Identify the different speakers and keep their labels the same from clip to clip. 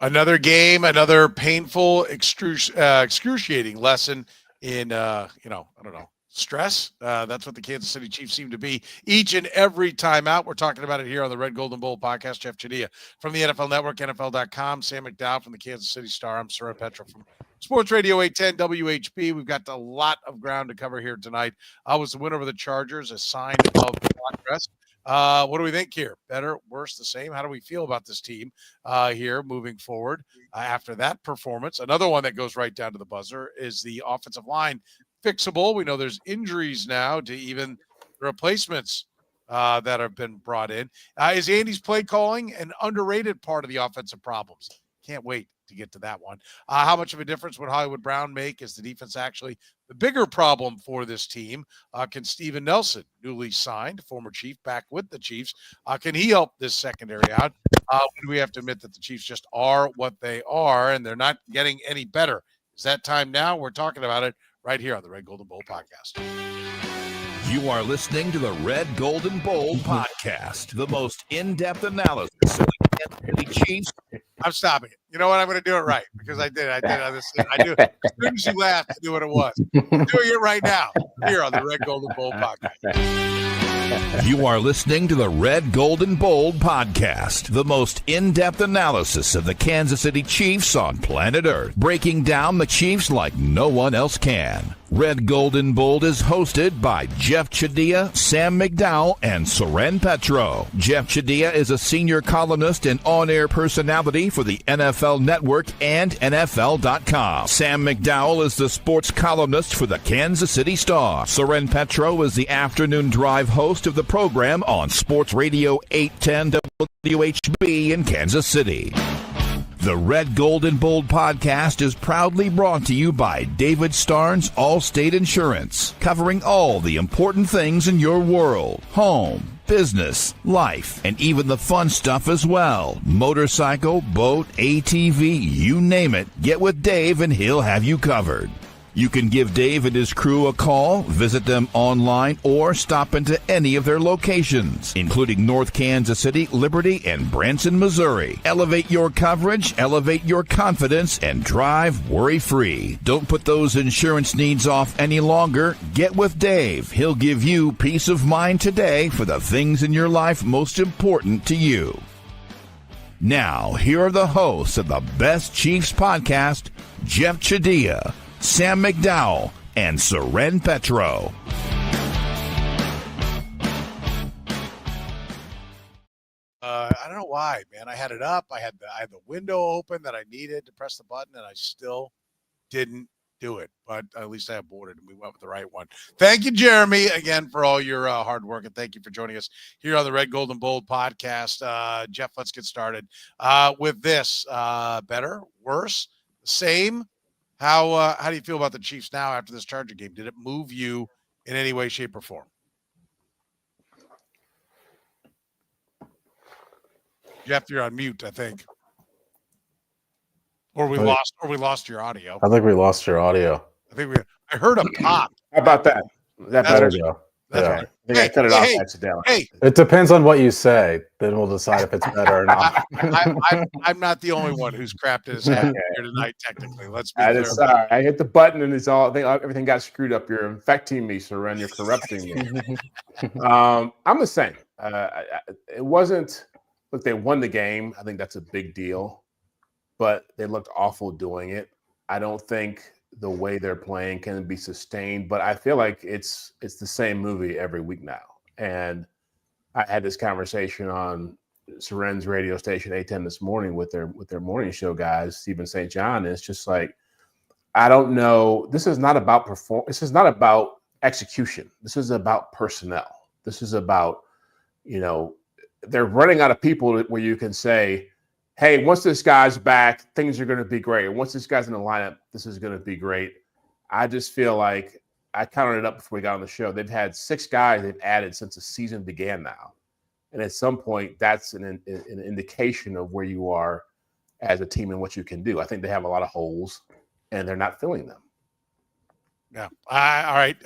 Speaker 1: Another game, another painful, excruciating lesson in, I don't know, stress. That's what the Kansas City Chiefs seem to be each and every time out. We're talking about it here on the Red, Gold, and Bold podcast. Jeff Chadiha from the NFL Network, NFL.com. Sam McDowell from the Kansas City Star. I'm Soren Petro from Sports Radio 810 WHP. We've got a lot of ground to cover here tonight. I was the win over the Chargers, a sign of progress. What do we think here? Better, worse, the same? How do we feel about this team here moving forward after that performance? Another one that goes right down to the buzzer is the offensive line fixable. We know there's injuries now to even the replacements that have been brought in. Is Andy's play calling an underrated part of the offensive problems? Can't wait to get to that one. How much of a difference would Hollywood Brown make? Is the defense actually the bigger problem for this team? Can Steven Nelson, newly signed, former Chief, back with the Chiefs, can he help this secondary out? Do we have to admit that the Chiefs just are what they are and they're not getting any better? Is that time now? We're talking about it right here on the Red, Gold, and Bold podcast.
Speaker 2: You are listening to the Red, Gold, and Bold podcast, the most in-depth analysis of the Kansas City Chiefs.
Speaker 1: I'm stopping it. You know what? I'm going to do it right because I did. I knew as soon as you laughed, I knew what it was. I'm doing it right now here on the Red, Gold, and Bold podcast.
Speaker 2: You are listening to the Red, Gold, and Bold podcast, the most in-depth analysis of the Kansas City Chiefs on planet Earth, breaking down the Chiefs like no one else can. Red, Gold, and Bold is hosted by Jeff Chadiha, Sam McDowell, and Soren Petro. Jeff Chadiha is a senior columnist and on-air personality for the NFL Network and NFL.com. Sam McDowell is the sports columnist for the Kansas City Star. Soren Petro is the afternoon drive host of the program on Sports Radio 810 WHB in Kansas City. The Red, Gold, and Bold podcast is proudly brought to you by David Starnes Allstate Insurance, covering all the important things in your world: home, business, life, and even the fun stuff as well. Motorcycle, boat, ATV, you name it. Get with Dave and he'll have you covered. You can give Dave and his crew a call, visit them online, or stop into any of their locations, including North Kansas City, Liberty, and Branson, Missouri. Elevate your coverage, elevate your confidence, and drive worry-free. Don't put those insurance needs off any longer. Get with Dave. He'll give you peace of mind today for the things in your life most important to you. Now, here are the hosts of the Best Chiefs podcast, Jeff Chadiha, Sam McDowell, and Soren Petro.
Speaker 1: I don't know why, man. I had it up. I had the window open that I needed to press the button, and I still didn't do it. But at least I aborted, and we went with the right one. Thank you, Jeremy, again for all your hard work, and thank you for joining us here on the Red, Gold, and Bold podcast. Jeff, let's get started with this. Better, worse, same? How do you feel about the Chiefs now after this Charger game? Did it move you in any way, shape, or form? Jeff, you're on mute, I think. Or we lost your audio.
Speaker 3: I think we lost your audio.
Speaker 1: I heard a pop.
Speaker 4: How about that?
Speaker 3: That better go.
Speaker 1: That's
Speaker 3: Yeah.
Speaker 1: right.
Speaker 4: I think I cut it off accidentally.
Speaker 1: Hey,
Speaker 3: It depends on what you say. Then we'll decide if it's better or not.
Speaker 1: I'm not the only one who's crapped his head here tonight, technically. Let's be
Speaker 4: I
Speaker 1: clear.
Speaker 4: just, I hit the button and it's all. I think everything got screwed up. You're infecting me, Soren. You're corrupting me. I'm the same. It wasn't. Look, they won the game. I think that's a big deal, but they looked awful doing it. I don't think the way they're playing can be sustained, but I feel like it's the same movie every week now. And I had this conversation on Soren's radio station 810 this morning with their morning show guys, Stephen St. John. And it's just like, I don't know. This is not about This is not about execution. This is about personnel. This is about, they're running out of people where you can say, hey, once this guy's back, things are going to be great. Once this guy's in the lineup, this is going to be great. I just feel like I counted it up before we got on the show. They've had 6 guys they've added since the season began now. And at some point, that's an indication of where you are as a team and what you can do. I think they have a lot of holes, and they're not filling them.
Speaker 1: Yeah. All right.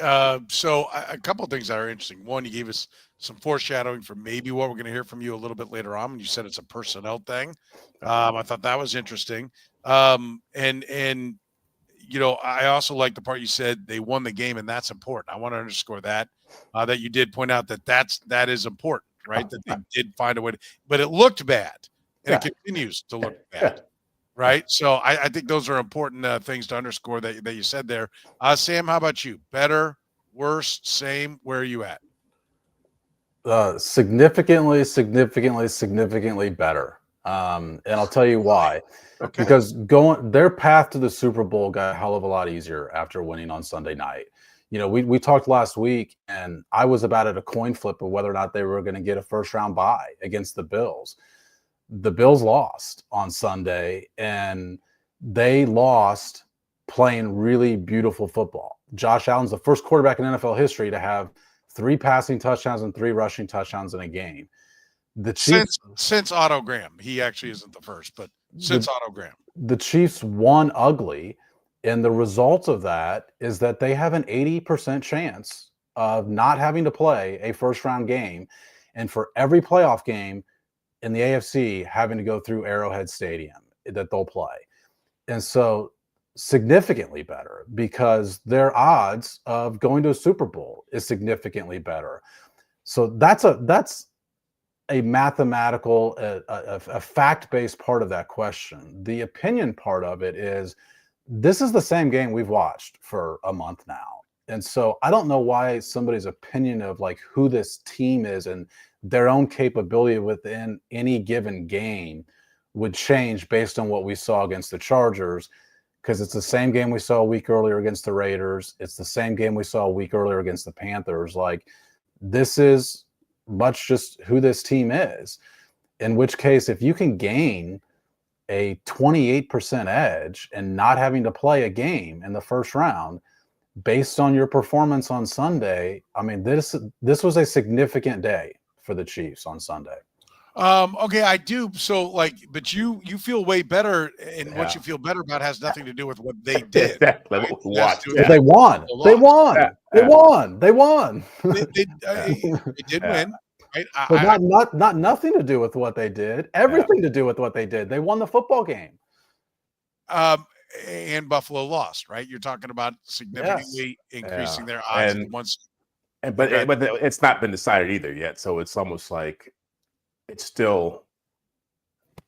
Speaker 1: So a couple of things that are interesting. One, you gave us some foreshadowing for maybe what we're going to hear from you a little bit later on. When you said it's a personnel thing. I thought that was interesting. And I also like the part you said they won the game, and that's important. I want to underscore that that you did point out that is important, right? That they did find a way, but it looked bad, and it continues to look bad. Right. So I think those are important things to underscore that you said there. Sam, how about you? Better, worse, same? Where are you at?
Speaker 3: Significantly better. And I'll tell you why.
Speaker 1: Okay.
Speaker 3: Because their path to the Super Bowl got a hell of a lot easier after winning on Sunday night. We talked last week, and I was about at a coin flip of whether or not they were going to get a first round bye against the Bills. The Bills lost on Sunday, and they lost playing really beautiful football. Josh Allen's the first quarterback in NFL history to have 3 passing touchdowns and 3 rushing touchdowns in a game. The Chiefs,
Speaker 1: since Otto Graham, he actually isn't the first, but since Otto Graham,
Speaker 3: the Chiefs won ugly, and the result of that is that they have an 80% chance of not having to play a first round game, and for every playoff game in the AFC having to go through Arrowhead Stadium that they'll play. And so significantly better, because their odds of going to a Super Bowl is significantly better. So that's a mathematical, a fact-based part of that question. The opinion part of it is this is the same game we've watched for a month now. And so I don't know why somebody's opinion of like who this team is and their own capability within any given game would change based on what we saw against the Chargers, because it's the same game we saw a week earlier against the Raiders. It's the same game we saw a week earlier against the Panthers. Like, this is much just who this team is, in which case, if you can gain a 28% edge and not having to play a game in the first round based on your performance on Sunday, I mean, this was a significant day for the Chiefs on Sunday.
Speaker 1: Okay, I do. So, but you feel way better, and what you feel better about has nothing to do with what they did.
Speaker 4: Exactly.
Speaker 1: Right?
Speaker 4: What?
Speaker 3: They won. They won. They won. They won.
Speaker 1: They did win. Right?
Speaker 3: But not nothing to do with what they did. Everything to do with what they did. They won the football game.
Speaker 1: And Buffalo lost, right? You're talking about significantly increasing their odds
Speaker 4: but it's not been decided either yet. So it's almost like it's still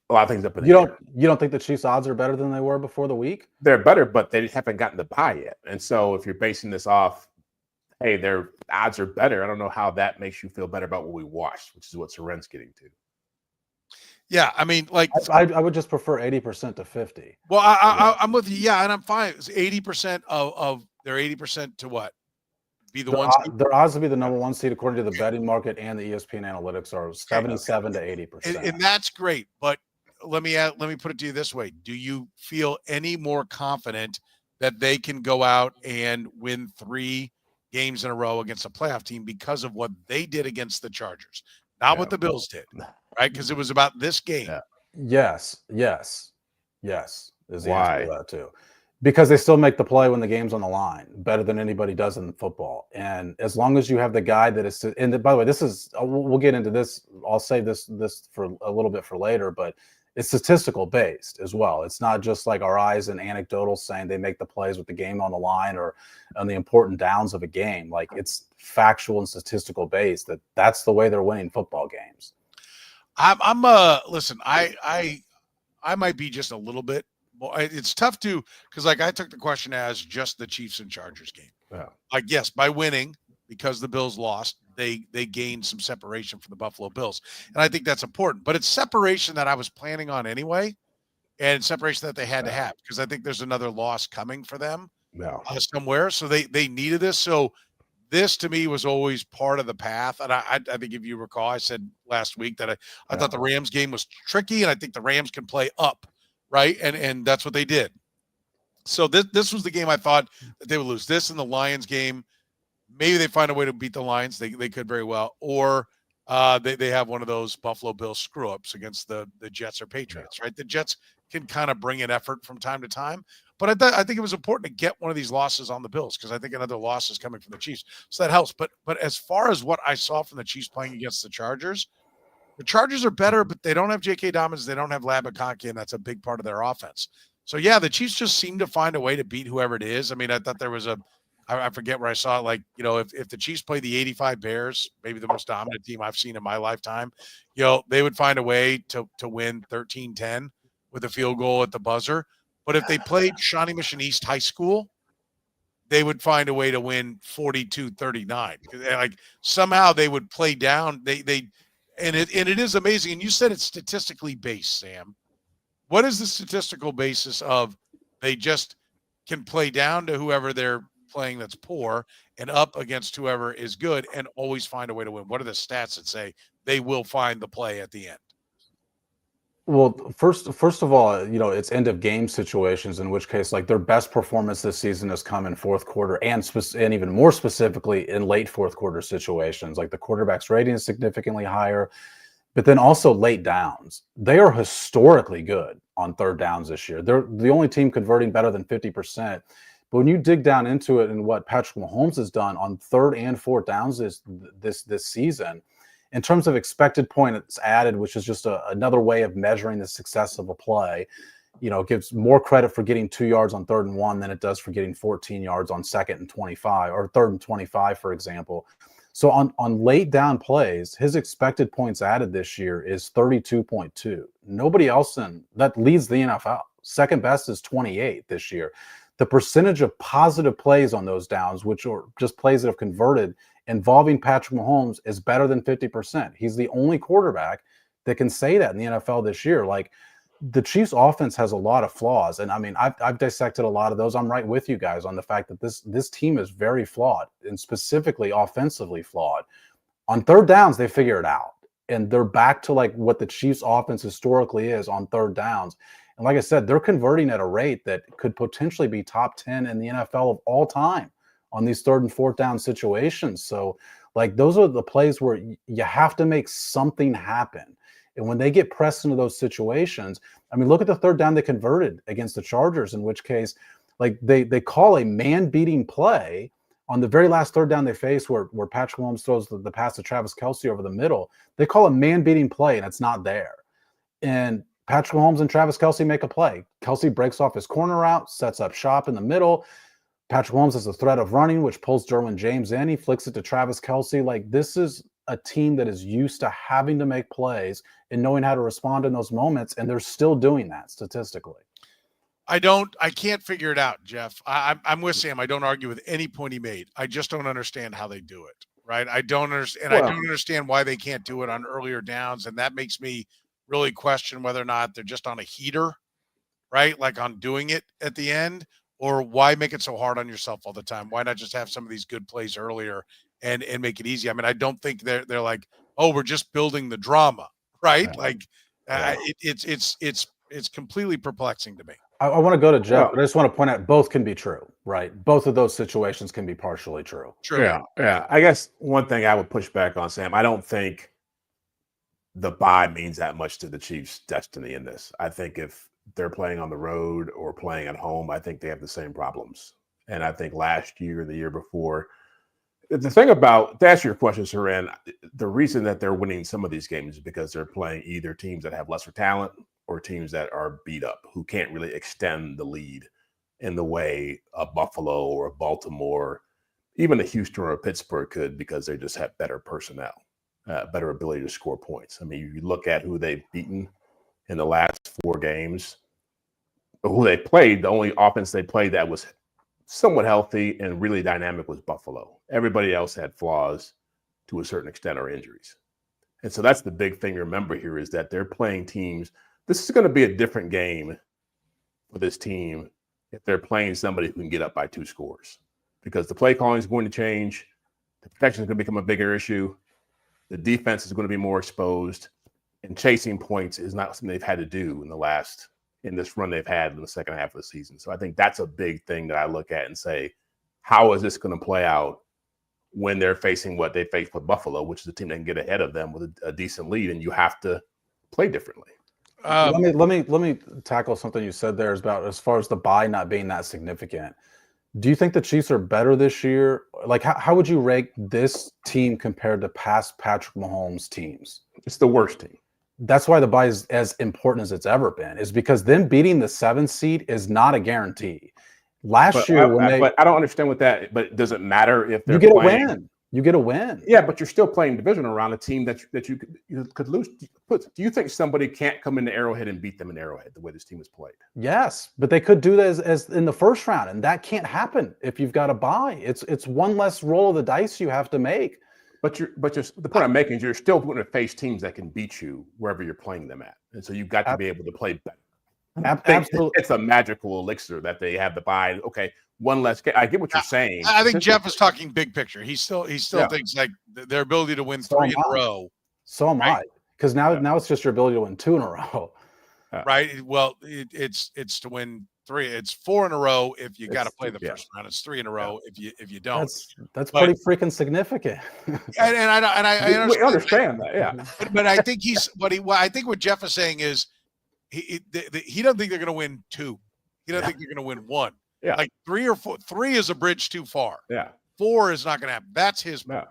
Speaker 4: a lot of things up in the air.
Speaker 3: You don't think the Chiefs' odds are better than they were before the week?
Speaker 4: They're better, but they haven't gotten the bye yet. And so if you're basing this off, hey, their odds are better, I don't know how that makes you feel better about what we watched, which is what Soren's getting to.
Speaker 1: Yeah, I mean,
Speaker 3: I would just prefer 80% to 50.
Speaker 1: Well, I'm with you. Yeah, and I'm fine. It's 80% of their 80% to what? Be the one seed?
Speaker 3: Their odds to be the number 1 seed according to the betting market and the ESPN analytics are 77 to 80%.
Speaker 1: And that's great. But let me put it to you this way: do you feel any more confident that they can go out and win 3 games in a row against a playoff team because of what they did against the Chargers, not what the Bills did, right? Because it was about this game.
Speaker 3: Yes. Is the answer to that too. Because they still make the play when the game's on the line better than anybody does in football. And as long as you have the guy that is, and by the way, this is, we'll get into this. I'll save this for a little bit for later, but it's statistical based as well. It's not just like our eyes and anecdotal saying they make the plays with the game on the line or on the important downs of a game. Like, it's factual and statistical based that's the way they're winning football games.
Speaker 1: Listen, I might be just a little bit. Well, it's tough because I took the question as just the Chiefs and Chargers game. Yeah. Yes, by winning, because the Bills lost, they gained some separation from the Buffalo Bills. And I think that's important. But it's separation that I was planning on anyway, and separation that they had to have, because I think there's another loss coming for them somewhere. So they needed this. So this, to me, was always part of the path. And I think if you recall, I said last week that I thought the Rams game was tricky, and I think the Rams can play up. Right. And that's what they did. So this was the game I thought that they would lose. This and the Lions game, maybe they find a way to beat the Lions. They could very well, or they have one of those Buffalo Bills screw-ups against the Jets or Patriots, right? The Jets can kind of bring an effort from time to time, but I think it was important to get one of these losses on the Bills because I think another loss is coming from the Chiefs, so that helps. But as far as what I saw from the Chiefs playing against the Chargers are better, but they don't have J.K. Dobbins, they don't have Lab McConkey, and that's a big part of their offense. So yeah, the Chiefs just seem to find a way to beat whoever it is. I mean, I thought there was I forget where I saw it. Like, if the Chiefs play the 85 Bears, maybe the most dominant team I've seen in my lifetime, they would find a way to win 13-10 with a field goal at the buzzer. But if they played Shawnee Mission East High School, they would find a way to win 42-39. Like somehow they would play down. And it is amazing. And you said it's statistically based, Sam. What is the statistical basis of they just can play down to whoever they're playing that's poor and up against whoever is good and always find a way to win? What are the stats that say they will find the play at the end?
Speaker 3: Well, first of all, it's end of game situations, in which case, like, their best performance this season has come in fourth quarter and even more specifically in late fourth quarter situations. Like, the quarterback's rating is significantly higher, but then also late downs. They are historically good on third downs this year. They're the only team converting better than 50%. But when you dig down into it and what Patrick Mahomes has done on third and fourth downs this season, in terms of expected points added, which is just another way of measuring the success of a play, it gives more credit for getting 2 yards on 3rd and 1 than it does for getting 14 yards on 2nd and 25 or 3rd and 25, for example. So on late down plays, his expected points added this year is 32.2. Nobody else that leads the NFL. Second best is 28 this year. The percentage of positive plays on those downs, which are just plays that have converted, involving Patrick Mahomes, is better than 50%. He's the only quarterback that can say that in the NFL this year. Like, the Chiefs offense has a lot of flaws. And I mean, I've dissected a lot of those. I'm right with you guys on the fact that this team is very flawed, and specifically offensively flawed. On third downs, they figure it out. And they're back to like what the Chiefs offense historically is on third downs. And like I said, they're converting at a rate that could potentially be top 10 in the NFL of all time on these third and fourth down situations. So, like, those are the plays where you have to make something happen. And when they get pressed into those situations, I mean, look at the third down they converted against the Chargers, in which case, like, they call a man-beating play on the very last third down they face where Patrick Mahomes throws the pass to Travis Kelce over the middle. They call a man-beating play, and it's not there. And Patrick Mahomes and Travis Kelce make a play. Kelce breaks off his corner route, sets up shop in the middle. Patrick Mahomes has a threat of running, which pulls Derwin James in. He flicks it to Travis Kelce. Like, this is a team that is used to having to make plays and knowing how to respond in those moments, and they're still doing that statistically.
Speaker 1: I can't figure it out, Jeff. I'm with Sam. I don't argue with any point he made. I just don't understand how they do it, right? I don't understand. I don't understand why they can't do it on earlier downs, and that makes me really question whether or not they're just on a heater, right? Like on doing it at the end, or why make it so hard on yourself all the time? Why not just have some of these good plays earlier and make it easy? I mean, I don't think they're like, oh, we're just building the drama, right? Yeah. Like, it's completely perplexing to me.
Speaker 3: I want to go to Jeff, but I just want to point out both can be true, right? Both of those situations can be partially true.
Speaker 1: True.
Speaker 4: Yeah. I guess one thing I would push back on, Sam, I don't think the bye means that much to the Chiefs' destiny in this. I think if they're playing on the road or playing at home, I think they have the same problems. And I think last year, the year before, the thing about, to answer your question, Soren, the reason that they're winning some of these games is because they're playing either teams that have lesser talent or teams that are beat up, who can't really extend the lead in the way a Buffalo or a Baltimore, even a Houston or a Pittsburgh could, because they just have better personnel, better ability to score points. I mean, you look at who they've beaten in the last 4 games, who they played, the only offense they played that was somewhat healthy and really dynamic was Buffalo. Everybody else had flaws to a certain extent or injuries. And so that's the big thing to remember here, is that they're playing teams. This is going to be a different game for this team if they're playing somebody who can get up by 2 scores, because the play calling is going to change. The protection is going to become a bigger issue. The defense is going to be more exposed, and chasing points is not something they've had to do in this run they've had in the second half of the season. So I think that's a big thing that I look at and say, how is this going to play out when they're facing what they faced with Buffalo, which is a team that can get ahead of them with a decent lead, and you have to play differently.
Speaker 3: Let me tackle something you said there about as far as the bye not being that significant. Do you think the Chiefs are better this year? Like, how would you rank this team compared to past Patrick Mahomes teams?
Speaker 4: It's the worst team.
Speaker 3: That's why the bye is as important as it's ever been, is because them beating the 7th seed is not a guarantee. But
Speaker 4: I don't understand what that. But does it matter if
Speaker 3: you get a win? You get a win.
Speaker 4: Yeah, but you're still playing division around a team that you could lose. Do you think somebody can't come into Arrowhead and beat them in Arrowhead the way this team is played?
Speaker 3: Yes, but they could do that as in the first round, and that can't happen if you've got a bye. It's one less roll of the dice you have to make.
Speaker 4: But the point I'm making is you're still going to face teams that can beat you wherever you're playing them at, and so you've got to be able to play better.
Speaker 3: Absolutely,
Speaker 4: it's a magical elixir that they have the bye. Okay, one less game. I get what you're saying.
Speaker 1: I think Jeff is talking big picture. He still thinks like their ability to win 3 in a row.
Speaker 3: So am I, because now it's just your ability to win 2 in a row.
Speaker 1: Right. Well, it's to win 3. It's 4 in a row if you got to play the first round. It's 3 in a row if you don't.
Speaker 3: That's pretty freaking significant.
Speaker 1: and I
Speaker 4: understand that. Yeah.
Speaker 1: But I think I think what Jeff is saying is he doesn't think they're going to win 2. He doesn't think they're going to win 1.
Speaker 4: Yeah.
Speaker 1: Like 3 or 4. 3 is a bridge too far.
Speaker 4: Yeah.
Speaker 1: 4 is not going to happen. That's his point.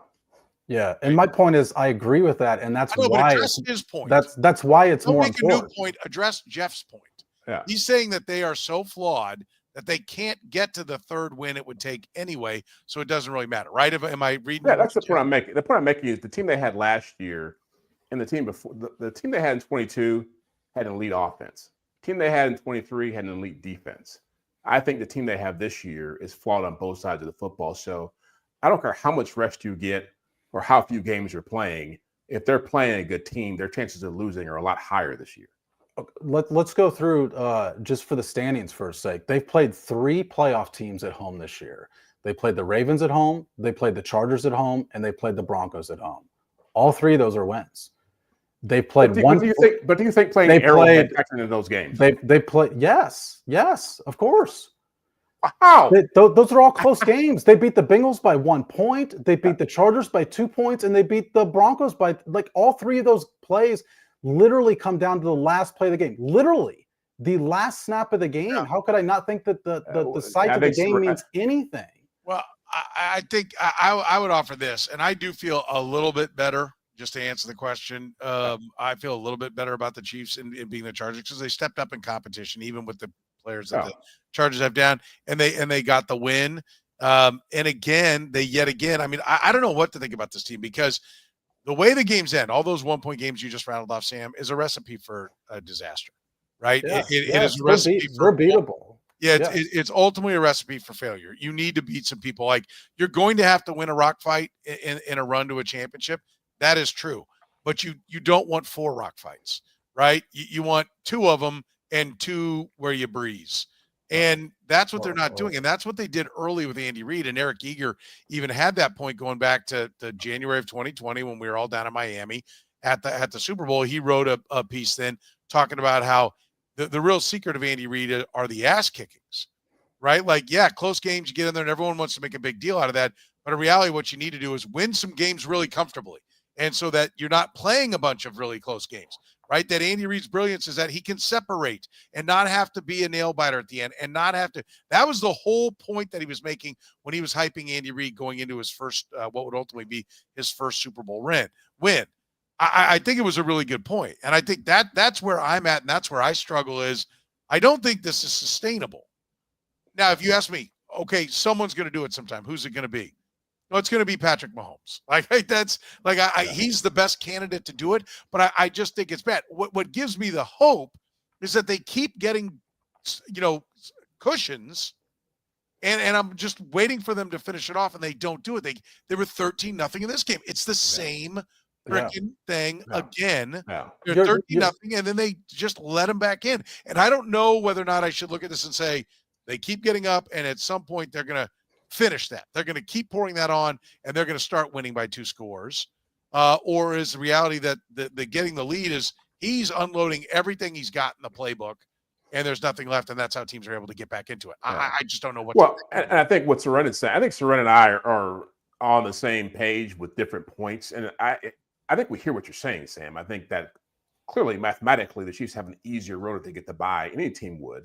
Speaker 3: Yeah, and my point is, I agree with that, and that's why
Speaker 1: his point.
Speaker 3: That's why it's more important.
Speaker 1: Don't make a new point. Address Jeff's point.
Speaker 4: Yeah.
Speaker 1: He's saying that they are so flawed that they can't get to the 3rd win it would take anyway, so it doesn't really matter, right? Am I reading?
Speaker 4: Yeah, that's the point I'm making. The point I'm making is the team they had last year and the team before, the team they had in 22 had an elite offense. The team they had in 23 had an elite defense. I think the team they have this year is flawed on both sides of the football. So I don't care how much rest you get or how few games you're playing. If they're playing a good team, their chances of losing are a lot higher this year.
Speaker 3: Let's go through just for the standings for a sake. They've played 3 playoff teams at home this year. They played the Ravens at home, they played the Chargers at home, and they played the Broncos at home. All 3 of those are wins. They played one.
Speaker 4: Do you think playing Arrowhead factored into those games?
Speaker 3: They play. Yes, of course.
Speaker 4: Wow.
Speaker 3: Those are all close games. They beat the Bengals by 1 point. They beat the Chargers by 2 points, and they beat the Broncos by all 3 of those plays. Literally come down to the last play of the game. Literally, the last snap of the game. Yeah. How could I not think that the sight of the game means anything?
Speaker 1: Well, I think I would offer this, and I do feel a little bit better. Just to answer the question, I feel a little bit better about the Chiefs in being the Chargers because they stepped up in competition, even with the players that the Chargers have down, and they got the win. And again, I mean, I don't know what to think about this team because the way the games end, all those 1-point games you just rattled off, Sam, is a recipe for a disaster, right?
Speaker 3: Yes,
Speaker 1: it is a recipe
Speaker 3: for beatable.
Speaker 1: Yeah, it's ultimately a recipe for failure. You need to beat some people. Like you're going to have to win a rock fight in a run to a championship. That is true, but you don't want 4 rock fights, right? You want 2 of them and 2 where you breeze. And that's what they're not doing. And that's what they did early with Andy Reid. And Eric Eager even had that point going back to January of 2020 when we were all down in Miami at the Super Bowl. He wrote a piece then talking about how the real secret of Andy Reid are the ass kickings, right? Like, yeah, close games, you get in there and everyone wants to make a big deal out of that. But in reality, what you need to do is win some games really comfortably. And so that you're not playing a bunch of really close games, right? That Andy Reid's brilliance is that he can separate and not have to be a nail biter at the end and not have to. That was the whole point that he was making when he was hyping Andy Reid going into his first, what would ultimately be his first Super Bowl win. I think it was a really good point. And I think that's where I'm at. And that's where I struggle is I don't think this is sustainable. Now, if you ask me, okay, someone's going to do it sometime. Who's it going to be? No, it's going to be Patrick Mahomes. He's the best candidate to do it, but I just think it's bad. What gives me the hope is that they keep getting, cushions, and I'm just waiting for them to finish it off, and they don't do it. They were 13-0 in this game. It's the same freaking thing again. They're 13-0, and then they just let them back in. And I don't know whether or not I should look at this and say they keep getting up, and at some point they're going to finish that. They're going to keep pouring that on, and they're going to start winning by 2 scores. Or is the reality that the getting the lead is he's unloading everything he's got in the playbook, and there's nothing left, and that's how teams are able to get back into it. I just don't know what.
Speaker 4: Well, and I think what Soren is saying, I think Soren and I are on the same page with different points. And I think we hear what you're saying, Sam. I think that clearly, mathematically, the Chiefs have an easier road if they get to bye. Any team would.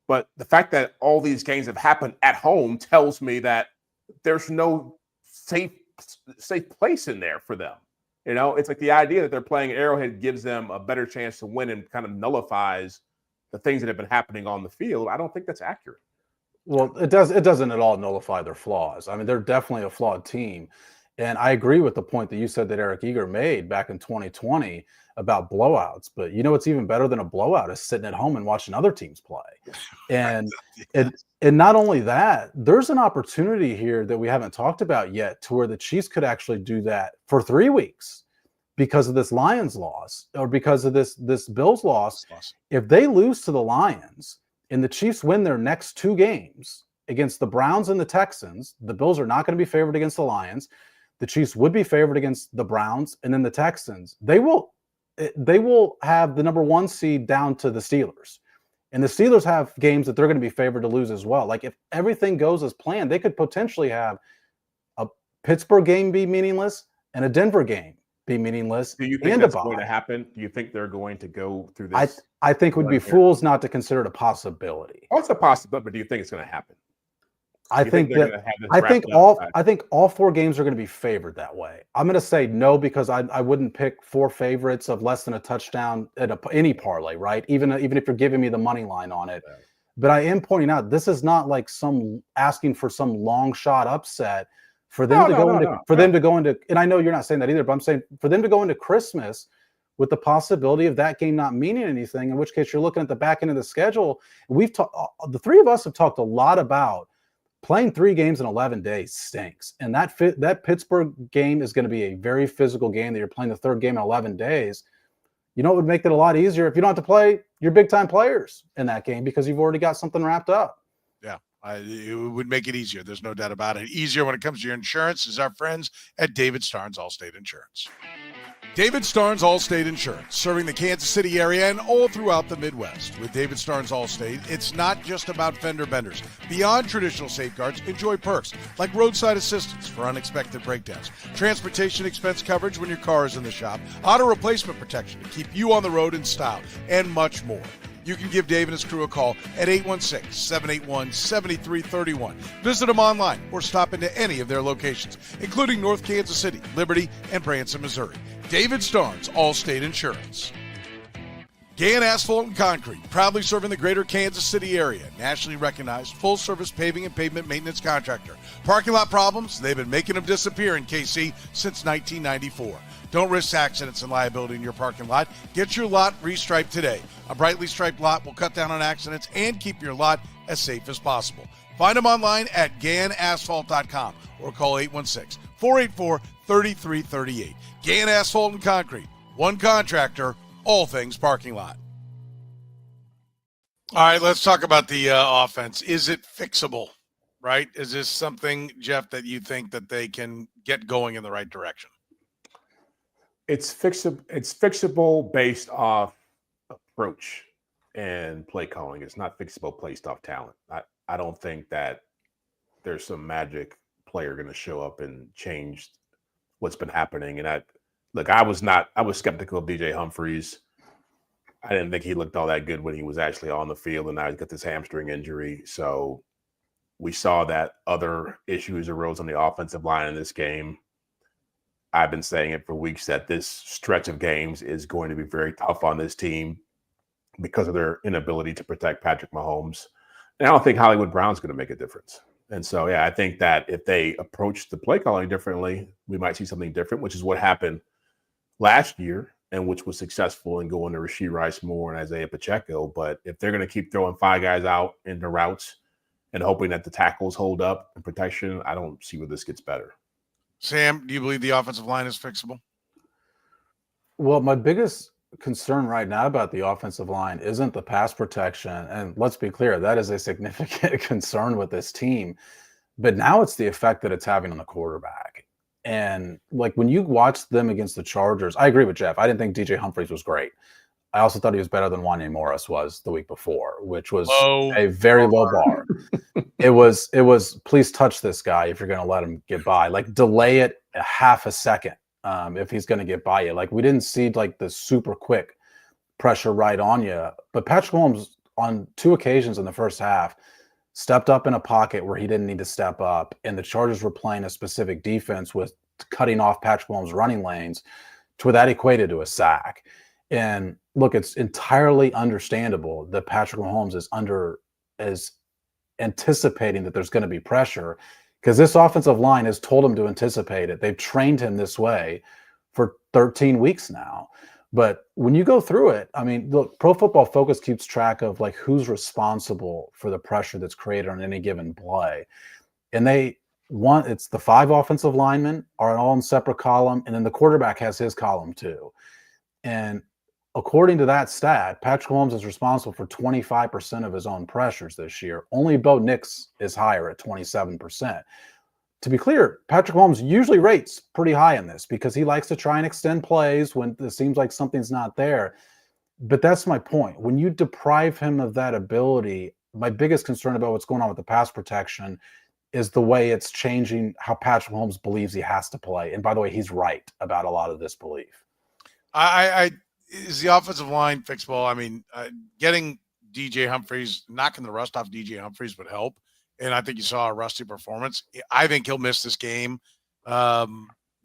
Speaker 4: But the fact that all these games have happened at home tells me that there's no safe place in there for them. It's like the idea that they're playing Arrowhead gives them a better chance to win and kind of nullifies the things that have been happening on the field. I don't think that's accurate.
Speaker 3: Well, it doesn't at all nullify their flaws. I mean, they're definitely a flawed team. And I agree with the point that you said that Eric Eager made back in 2020 about blowouts. But what's even better than a blowout is sitting at home and watching other teams play. And and not only that, there's an opportunity here that we haven't talked about yet to where the Chiefs could actually do that for 3 weeks because of this Lions loss or because of this Bills loss. If they lose to the Lions and the Chiefs win their next 2 games against the Browns and the Texans, the Bills are not going to be favored against the Lions. The Chiefs would be favored against the Browns and then the Texans. They will have the number 1 seed down to the Steelers. And the Steelers have games that they're going to be favored to lose as well. Like if everything goes as planned, they could potentially have a Pittsburgh game be meaningless and a Denver game be meaningless.
Speaker 4: Do you think that's going to happen? Do you think they're going to go through this?
Speaker 3: I think we'd be fools not to consider it a possibility.
Speaker 4: Oh, it's a possibility, but do you think it's going to happen?
Speaker 3: I think all 4 games are going to be favored that way. I'm going to say no because I wouldn't pick 4 favorites of less than a touchdown at any parlay, right? Even if you're giving me the money line on it. Right. But I am pointing out this is not like some asking for some long shot upset for them to go into. And I know you're not saying that either, but I'm saying for them to go into Christmas with the possibility of that game not meaning anything. In which case, you're looking at the back end of the schedule. We've talked. The 3 of us have talked a lot about. Playing 3 games in 11 days stinks. And that Pittsburgh game is going to be a very physical game that you're playing the 3rd game in 11 days. It would make it a lot easier if you don't have to play your big-time players in that game because you've already got something wrapped up.
Speaker 1: Yeah, it would make it easier. There's no doubt about it. Easier when it comes to your insurance is our friends at David Starnes Allstate Insurance. David Starnes Allstate Insurance, serving the Kansas City area and all throughout the Midwest. With David Starnes Allstate, it's not just about fender benders. Beyond traditional safeguards, enjoy perks like roadside assistance for unexpected breakdowns, transportation expense coverage when your car is in the shop, auto replacement protection to keep you on the road in style, and much more. You can give Dave and his crew a call at 816-781-7331. Visit them online or stop into any of their locations, including North Kansas City, Liberty, and Branson, Missouri. David Starnes, Allstate Insurance. Gann Asphalt and Concrete, proudly serving the greater Kansas City area. Nationally recognized, full-service paving and pavement maintenance contractor. Parking lot problems? They've been making them disappear in KC since 1994. Don't risk accidents and liability in your parking lot. Get your lot restriped today. A brightly striped lot will cut down on accidents and keep your lot as safe as possible. Find them online at GannAsphalt.com or call 816-484-3338. Gann Asphalt and Concrete. One contractor, all things parking lot. All right, let's talk about the offense. Is it fixable, right? Is this something, Jeff, that you think that they can get going in the right direction?
Speaker 4: It's fixable based off approach and play calling. It's not fixable based off talent. I don't think that there's some magic player going to show up and change what's been happening. And I was skeptical of DJ Humphries. I didn't think he looked all that good when he was actually on the field, and now he's got this hamstring injury. So we saw that other issues arose on the offensive line in this game. I've been saying it for weeks that this stretch of games is going to be very tough on this team because of their inability to protect Patrick Mahomes. And I don't think Hollywood Brown's going to make a difference. And so, I think that if they approach the play calling differently, we might see something different, which is what happened last year and which was successful in going to Rashee Rice Moore and Isaiah Pacheco. But if they're going to keep throwing 5 guys out into routes and hoping that the tackles hold up and protection, I don't see where this gets better.
Speaker 1: Sam, do you believe the offensive line is fixable?
Speaker 3: Well, my biggest concern right now about the offensive line isn't the pass protection. And let's be clear, that is a significant concern with this team. But now it's the effect that it's having on the quarterback. And like when you watch them against the Chargers, I agree with Jeff. I didn't think DJ Humphries was great. I also thought he was better than Wanya Morris was the week before, which was a very low bar. It was please touch this guy if you're going to let him get by. Like, delay it a half a second if he's going to get by you. Like, we didn't see like the super quick pressure right on you. But Patrick Mahomes on 2 occasions in the first half stepped up in a pocket where he didn't need to step up, and the Chargers were playing a specific defense with cutting off Patrick Mahomes' running lanes to where that equated to a sack. And look, it's entirely understandable that Patrick Mahomes is anticipating that there's going to be pressure, because this offensive line has told him to anticipate it. They've trained him this way for 13 weeks now. But when you go through it, I mean, look, Pro Football Focus keeps track of like who's responsible for the pressure that's created on any given play. And it's the 5 offensive linemen are all in separate column, and then the quarterback has his column too. And according to that stat, Patrick Mahomes is responsible for 25% of his own pressures this year. Only Bo Nix is higher at 27%. To be clear, Patrick Mahomes usually rates pretty high in this because he likes to try and extend plays when it seems like something's not there. But that's my point. When you deprive him of that ability, my biggest concern about what's going on with the pass protection is the way it's changing how Patrick Mahomes believes he has to play. And by the way, he's right about a lot of this belief.
Speaker 1: Is the offensive line fixable? I mean, getting DJ Humphries, knocking the rust off DJ Humphries would help. And I think you saw a rusty performance. I think he'll miss this game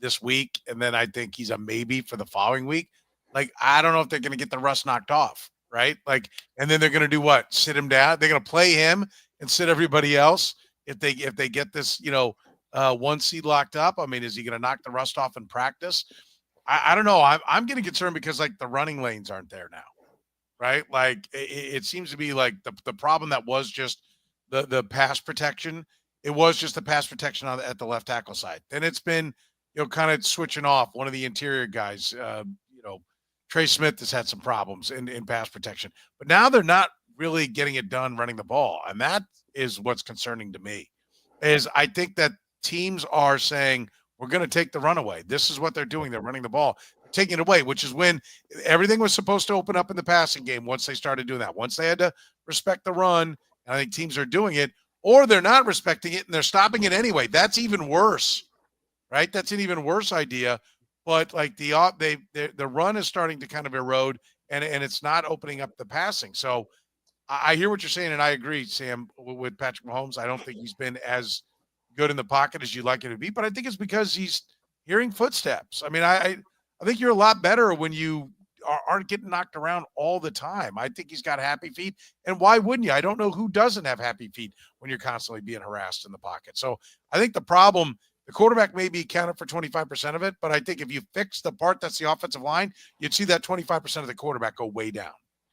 Speaker 1: this week. And then I think he's a maybe for the following week. Like, I don't know if they're going to get the rust knocked off, right? Like, and then they're going to do what? Sit him down? They're going to play him and sit everybody else if they get this, 1 seed locked up. I mean, is he going to knock the rust off in practice? I don't know. I'm getting concerned because, like, the running lanes aren't there now, right? Like, it seems to be like the problem that was just the pass protection. It was just the pass protection at the left tackle side. Then it's been, kind of switching off one of the interior guys. Trey Smith has had some problems in pass protection, but now they're not really getting it done running the ball. And that is what's concerning to me, is I think that teams are saying, we're going to take the run away. This is what they're doing. They're running the ball, taking it away, which is when everything was supposed to open up in the passing game. Once they started doing that, once they had to respect the run, and I think teams are doing it, or they're not respecting it and they're stopping it anyway. That's even worse, right? That's an even worse idea. But like the run is starting to kind of erode, and it's not opening up the passing. So I hear what you're saying, and I agree, Sam, with Patrick Mahomes. I don't think he's been as good in the pocket as you'd like him to be, but I think it's because he's hearing footsteps. I mean, I think you're a lot better when you aren't getting knocked around all the time. I think he's got happy feet, and why wouldn't you? I don't know who doesn't have happy feet when you're constantly being harassed in the pocket. So I think the problem, the quarterback may be accounted for 25% of it, but I think if you fix the part that's the offensive line, you'd see that 25% of the quarterback go way down.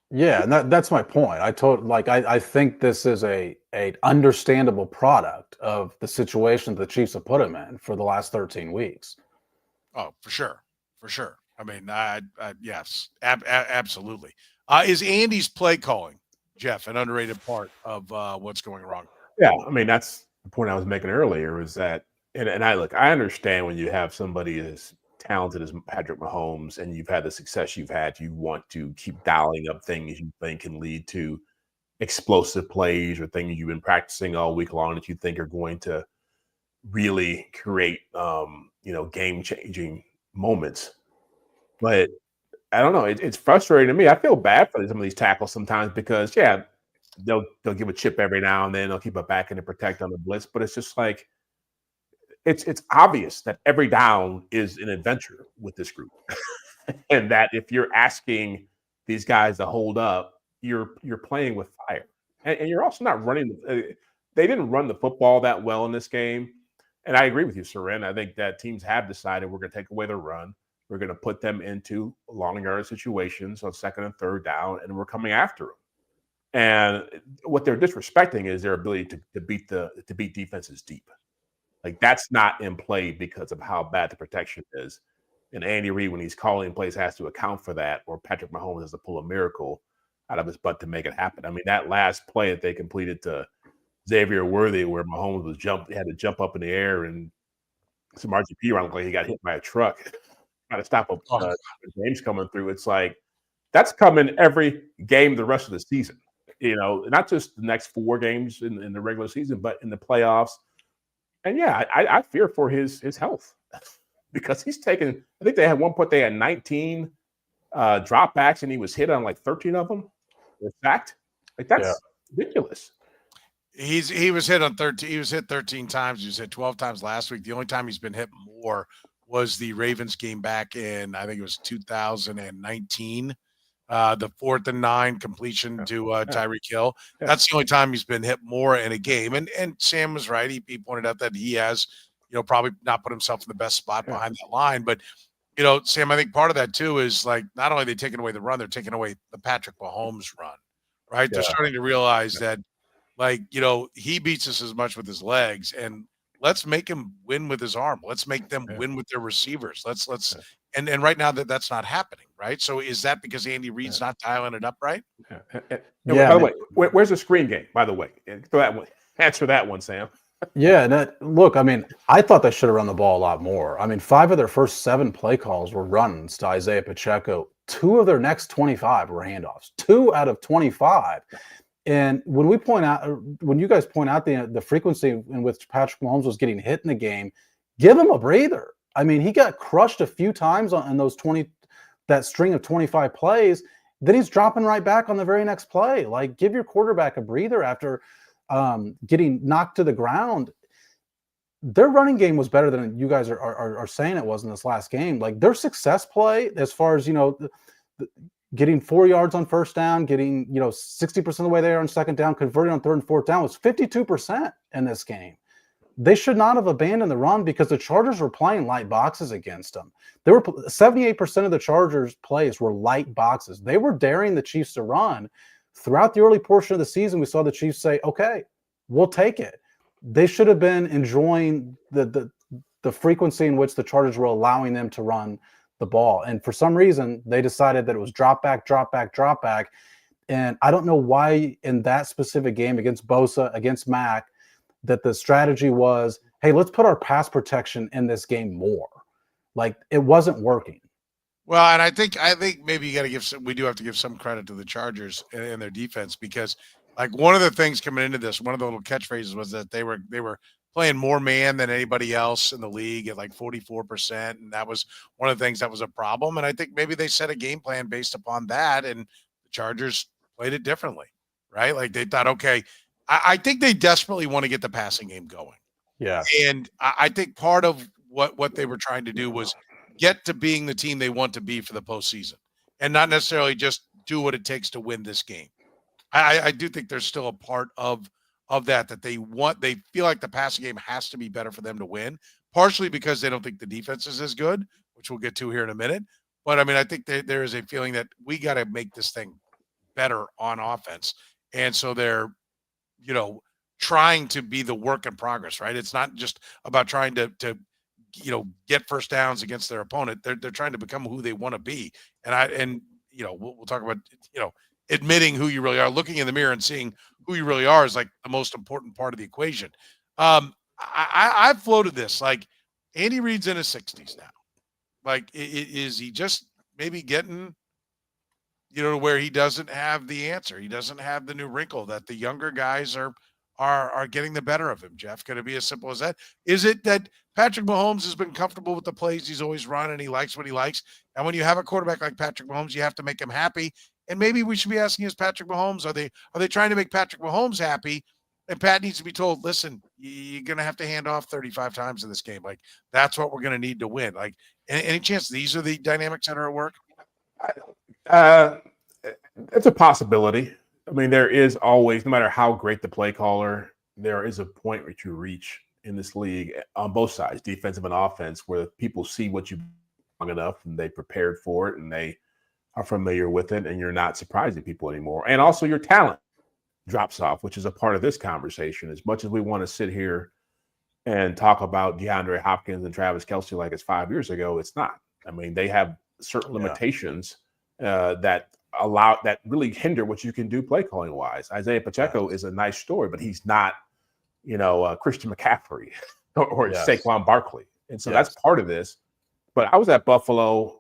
Speaker 3: Yeah, and that's my point. I think this is a understandable product of the situation the Chiefs have put him in for the last 13 weeks.
Speaker 1: Oh, for sure. I mean, yes, absolutely. Is Andy's play calling, Jeff, an underrated part of what's going wrong?
Speaker 4: Yeah, I mean, that's the point I was making earlier, is that, and I understand when you have somebody as talented as Patrick Mahomes and you've had the success you've had, you want to keep dialing up things you think can lead to explosive plays or things you've been practicing all week long that you think are going to really create, game-changing moments. But I don't know. It's frustrating to me. I feel bad for some of these tackles sometimes because, yeah, they'll give a chip every now and then. They'll keep it back in to protect on the blitz. But it's just like, it's obvious that every down is an adventure with this group. And that if you're asking these guys to hold up, you're playing with fire. And you're also not running. They didn't run the football that well in this game. And I agree with you, Soren. I think that teams have decided we're going to take away their run. We're going to put them into long yard situations on 2nd and 3rd down, and we're coming after them. And what they're disrespecting is their ability to beat defenses deep. Like, that's not in play because of how bad the protection is. And Andy Reid, when he's calling plays, has to account for that, or Patrick Mahomes has to pull a miracle out of his butt to make it happen. I mean, that last play that they completed to Xavier Worthy, where Mahomes had to jump up in the air, and some RGP around like he got hit by a truck, trying to stop a James coming through. It's like, that's coming every game the rest of the season. Not just the next 4 games in the regular season, but in the playoffs. And yeah, I fear for his health because he's taken. I think they had one point they had 19 dropbacks, and he was hit on like 13 of them. In fact, that's ridiculous.
Speaker 1: He was hit on 13. He was hit 13 times. He was hit 12 times last week. The only time he's been hit more was the Ravens game back in, I think it was 2019. The 4th and 9 completion to Tyreek Hill. That's the only time he's been hit more in a game. And Sam was right. He pointed out that he has, probably not put himself in the best spot behind that line. But, Sam, I think part of that too is like not only are they taking away the run, they're taking away the Patrick Mahomes run, right? They're starting to realize that, he beats us as much with his legs, and let's make him win with his arm. Let's make them win with their receivers. And right now that's not happening, right? So is that because Andy Reid's not dialing it up right?
Speaker 4: By the way, where's the screen game? By the way, answer that one, Sam.
Speaker 3: Yeah, look, I mean, I thought they should have run the ball a lot more. I mean, 5 of their first 7 play calls were runs to Isaiah Pacheco. 2 of their next 25 were handoffs. 2 out of 25. And when you guys point out the frequency in which Patrick Mahomes was getting hit in the game, give him a breather. I mean, he got crushed a few times on that string of 25 plays. Then he's dropping right back on the very next play. Like, give your quarterback a breather after getting knocked to the ground. Their running game was better than you guys are saying it was in this last game. Like, their success play, as far as getting 4 yards on first down, getting 60% of the way there on second down, converting on 3rd and 4th down, was 52% in this game. They should not have abandoned the run because the Chargers were playing light boxes against them. 78% of the Chargers plays were light boxes. They were daring the Chiefs to run. Throughout the early portion of the season, we saw the Chiefs say, okay, we'll take it. They should have been enjoying the frequency in which the Chargers were allowing them to run the ball. And for some reason, they decided that it was drop back. And I don't know why in that specific game against Bosa, against Mac, that the strategy was, hey, let's put our pass protection in this game more. Like, it wasn't working.
Speaker 1: Well, and I think maybe we do have to give some credit to the Chargers and their defense, because like one of the things coming into this, one of the little catchphrases was that they were playing more man than anybody else in the league at like 44%. And that was one of the things that was a problem. And I think maybe they set a game plan based upon that, and the Chargers played it differently, right? Like they thought, okay, I think they desperately want to get the passing game going.
Speaker 3: Yeah.
Speaker 1: And I think part of what they were trying to do was get to being the team they want to be for the postseason, and not necessarily just do what it takes to win this game. I do think there's still a part of that they feel like the passing game has to be better for them to win, partially because they don't think the defense is as good, which we'll get to here in a minute. But I mean, I think there is a feeling that we got to make this thing better on offense. And so they're, trying to be the work in progress, right? It's not just about trying to get first downs against their opponent. They're trying to become who they want to be. And we'll talk about, admitting who you really are, looking in the mirror and seeing who you really are is like the most important part of the equation. I've floated this, like Andy Reid's in his 60s now. Like, is he just maybe getting, where he doesn't have the answer? He doesn't have the new wrinkle that the younger guys are getting the better of him, Jeff. Could it be as simple as that? Is it that Patrick Mahomes has been comfortable with the plays he's always run and he likes what he likes? And when you have a quarterback like Patrick Mahomes, you have to make him happy. And maybe we should be asking, is Patrick Mahomes, are they trying to make Patrick Mahomes happy? And Pat needs to be told, listen, you're going to have to hand off 35 times in this game. Like, that's what we're going to need to win. Like, any chance these are the dynamics that are at work?
Speaker 4: It's a possibility. I mean, there is always, no matter how great the play caller, there is a point which you reach in this league on both sides, defensive and offense, where people see what you've done long enough and they prepared for it and they are familiar with it, and you're not surprising people anymore. And also your talent drops off, which is a part of this conversation. As much as we want to sit here and talk about DeAndre Hopkins and Travis Kelce like it's 5 years ago, it's not. I mean, they have certain limitations that really hinder what you can do play calling wise. Isaiah Pacheco is a nice story, but he's not, Christian McCaffrey or Saquon Barkley. And so that's part of this. But I was at the Buffalo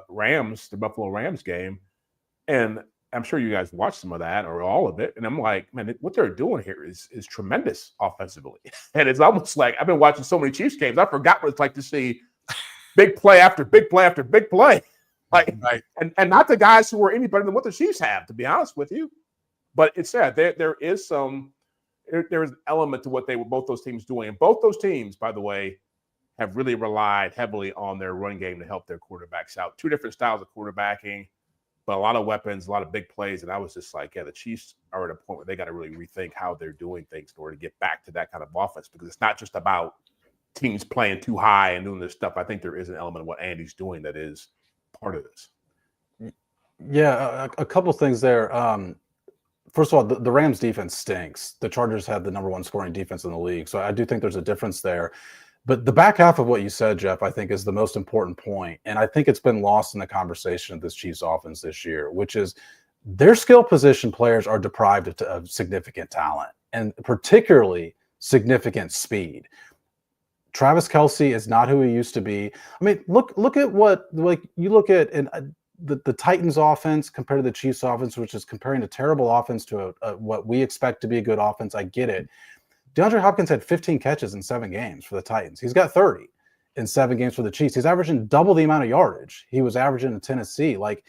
Speaker 4: Rams game, And I'm sure you guys watched some of that or all of it. And I'm like, man, what they're doing here is tremendous offensively. And it's almost like I've been watching so many Chiefs games. I forgot what it's like to see big play after big play after big play. Like,
Speaker 1: Right.
Speaker 4: and not the guys who are any better than what the Chiefs have, to be honest with you. But it's sad. There is an element to what they were both those teams doing. And both those teams, by the way, have really relied heavily on their run game to help their quarterbacks out. Two different styles of quarterbacking, but a lot of weapons, a lot of big plays. And I was just like, yeah, the Chiefs are at a point where they got to really rethink how they're doing things in order to get back to that kind of offense, because it's not just about teams playing too high and doing this stuff. I think there is an element of what Andy's doing that is part of this.
Speaker 3: Yeah, a couple things there. First of all, the Rams defense stinks. The Chargers have the number one scoring defense in the league. So I do think there's a difference there. But the back half of what you said, Jeff, I think is the most important point. And I think it's been lost in the conversation of this Chiefs offense this year, which is their skill position players are deprived of significant talent and particularly significant speed. Travis Kelce is not who he used to be. I mean, look at what, like, you look at the Titans offense compared to the Chiefs offense, which is comparing a terrible offense to what we expect to be a good offense. I get it. DeAndre Hopkins had 15 catches in 7 games for the Titans. He's got 30 in 7 games for the Chiefs. He's averaging double the amount of yardage he was averaging in Tennessee. Like,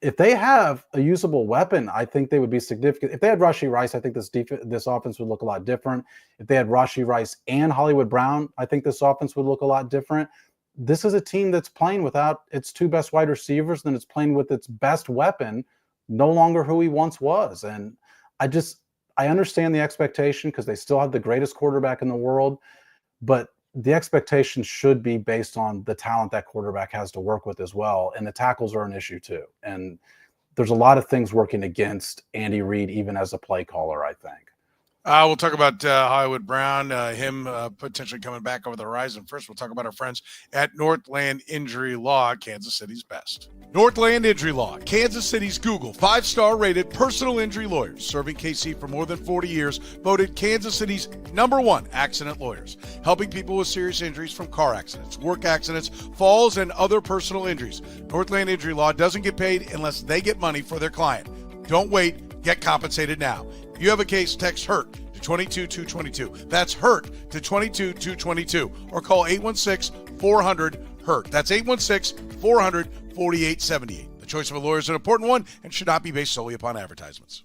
Speaker 3: if they have a usable weapon, I think they would be significant. If they had Rashee Rice, I think this offense would look a lot different. If they had Rashee Rice and Hollywood Brown, I think this offense would look a lot different. This is a team that's playing without its 2 best wide receivers, and it's playing with its best weapon, no longer who he once was. And I understand the expectation because they still have the greatest quarterback in the world, but the expectation should be based on the talent that quarterback has to work with as well. And the tackles are an issue too. And there's a lot of things working against Andy Reid, even as a play caller, I think.
Speaker 1: We'll talk about Hollywood Brown, him potentially coming back over the horizon. First, we'll talk about our friends at Northland Injury Law, Kansas City's best. Northland Injury Law, Kansas City's Google 5-star rated personal injury lawyers, serving KC for more than 40 years, voted Kansas City's #1 accident lawyers, helping people with serious injuries from car accidents, work accidents, falls, and other personal injuries. Northland Injury Law doesn't get paid unless they get money for their client. Don't wait, get compensated now. If you have a case, text HURT to 22222. That's HURT to 22222. Or call 816-400-HURT. That's 816-400-4878. The choice of a lawyer is an important one and should not be based solely upon advertisements.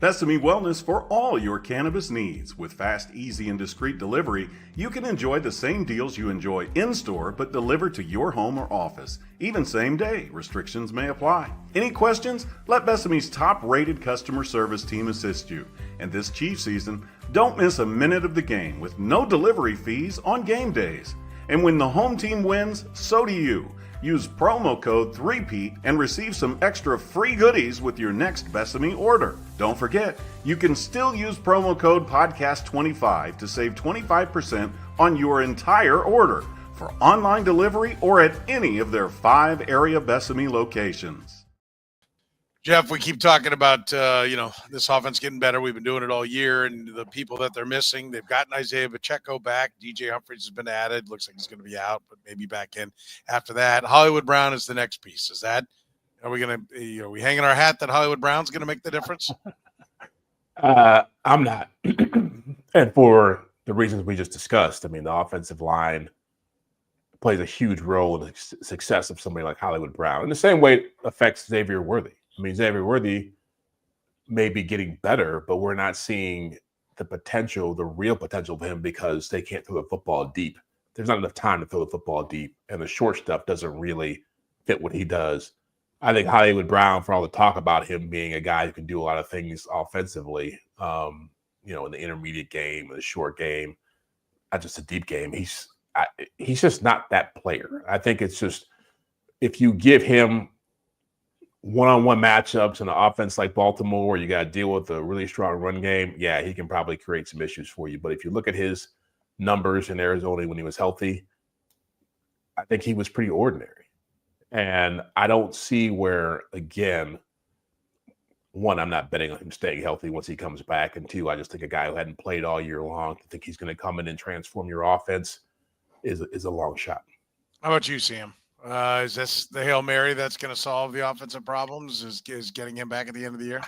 Speaker 5: Besame Wellness for all your cannabis needs. With fast, easy, and discreet delivery, you can enjoy the same deals you enjoy in-store, but delivered to your home or office. Even same day. Restrictions may apply. Any questions? Let Besame's top-rated customer service team assist you. And this Chiefs season, don't miss a minute of the game with no delivery fees on game days. And when the home team wins, so do you. Use promo code 3PEAT and receive some extra free goodies with your next Besame order. Don't forget, you can still use promo code podcast25 to save 25% on your entire order for online delivery or at any of their 5 area Besame locations.
Speaker 1: Jeff, we keep talking about, this offense getting better. We've been doing it all year, and the people that they're missing, they've gotten Isaiah Pacheco back. DJ Humphries has been added. Looks like he's going to be out, but maybe back in after that. Hollywood Brown is the next piece. Is that, are we going to, are we hanging our hat that Hollywood Brown's going to make the difference?
Speaker 4: I'm not. And for the reasons we just discussed, I mean, the offensive line plays a huge role in the success of somebody like Hollywood Brown. In the same way it affects Xavier Worthy. I mean, Xavier Worthy may be getting better, but we're not seeing the potential, the real potential of him because they can't throw the football deep. There's not enough time to throw the football deep, and the short stuff doesn't really fit what he does. I think Hollywood Brown, for all the talk about him being a guy who can do a lot of things offensively, in the intermediate game, in the short game, not just a deep game, he's just not that player. I think it's just if you give him one-on-one matchups in an offense like Baltimore, where you got to deal with a really strong run game, yeah, he can probably create some issues for you. But if you look at his numbers in Arizona when he was healthy, I think he was pretty ordinary. And I don't see where, again, one, I'm not betting on him staying healthy once he comes back. And 2, I just think a guy who hadn't played all year long, to think he's going to come in and transform your offense is a long shot.
Speaker 1: How about you, Sam? Is this the Hail Mary that's going to solve the offensive problems? Is getting him back at the end of the year?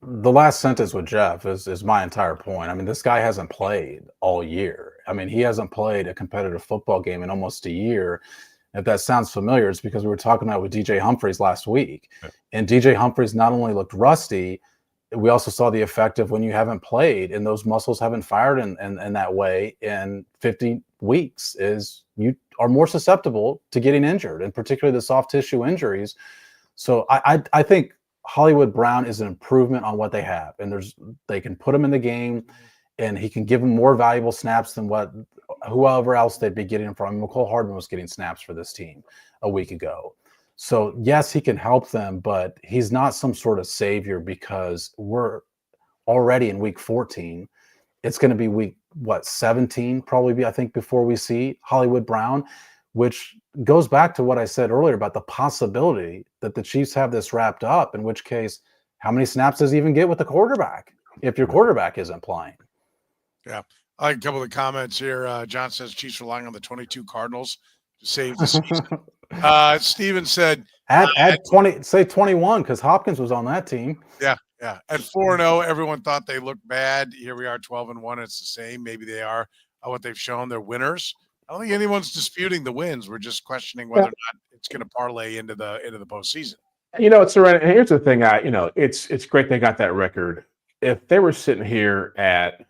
Speaker 3: The last sentence with Jeff is my entire point. I mean, this guy hasn't played all year. I mean, he hasn't played a competitive football game in almost a year. If that sounds familiar, it's because we were talking about with DJ Humphries last week.
Speaker 4: Yeah.
Speaker 3: And DJ Humphries not only looked rusty, we also saw the effect of when you haven't played and those muscles haven't fired in that way in 50 weeks is you are more susceptible to getting injured, and particularly the soft tissue injuries. So I think Hollywood Brown is an improvement on what they have, and they can put him in the game, and he can give them more valuable snaps than whoever else they'd be getting from. McCole Hardman was getting snaps for this team a week ago. So yes, he can help them, but he's not some sort of savior because we're already in week 14. It's going to be week 17 probably I think before we see Hollywood Brown, which goes back to what I said earlier about the possibility that the Chiefs have this wrapped up, in which case, how many snaps does he even get with the quarterback if your quarterback isn't playing?
Speaker 1: Yeah. I like a couple of the comments here. John says Chiefs relying on the 22 Cardinals to save the season. Steven said
Speaker 3: add 20, say 21, because Hopkins was on that team.
Speaker 1: Yeah. At 4-0, everyone thought they looked bad. Here we are, 12-1. It's the same. Maybe they are what they've shown. They're winners. I don't think anyone's disputing the wins. We're just questioning whether or not it's going to parlay into the postseason.
Speaker 4: Soren, and here's the thing. It's great they got that record. If they were sitting here at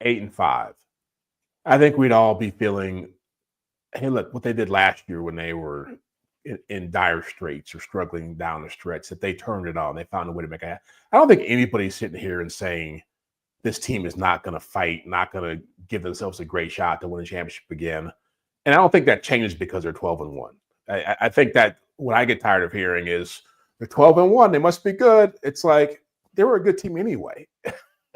Speaker 4: 8-5, I think we'd all be feeling, hey, look what they did last year when they were in dire straits or struggling down the stretch. That they turned it on. They found a way to make it. I don't think anybody's sitting here and saying this team is not going to fight, not going to give themselves a great shot to win a championship again. And I don't think that changes because they're 12-1. I think that what I get tired of hearing is they're 12-1. They must be good. It's like they were a good team anyway.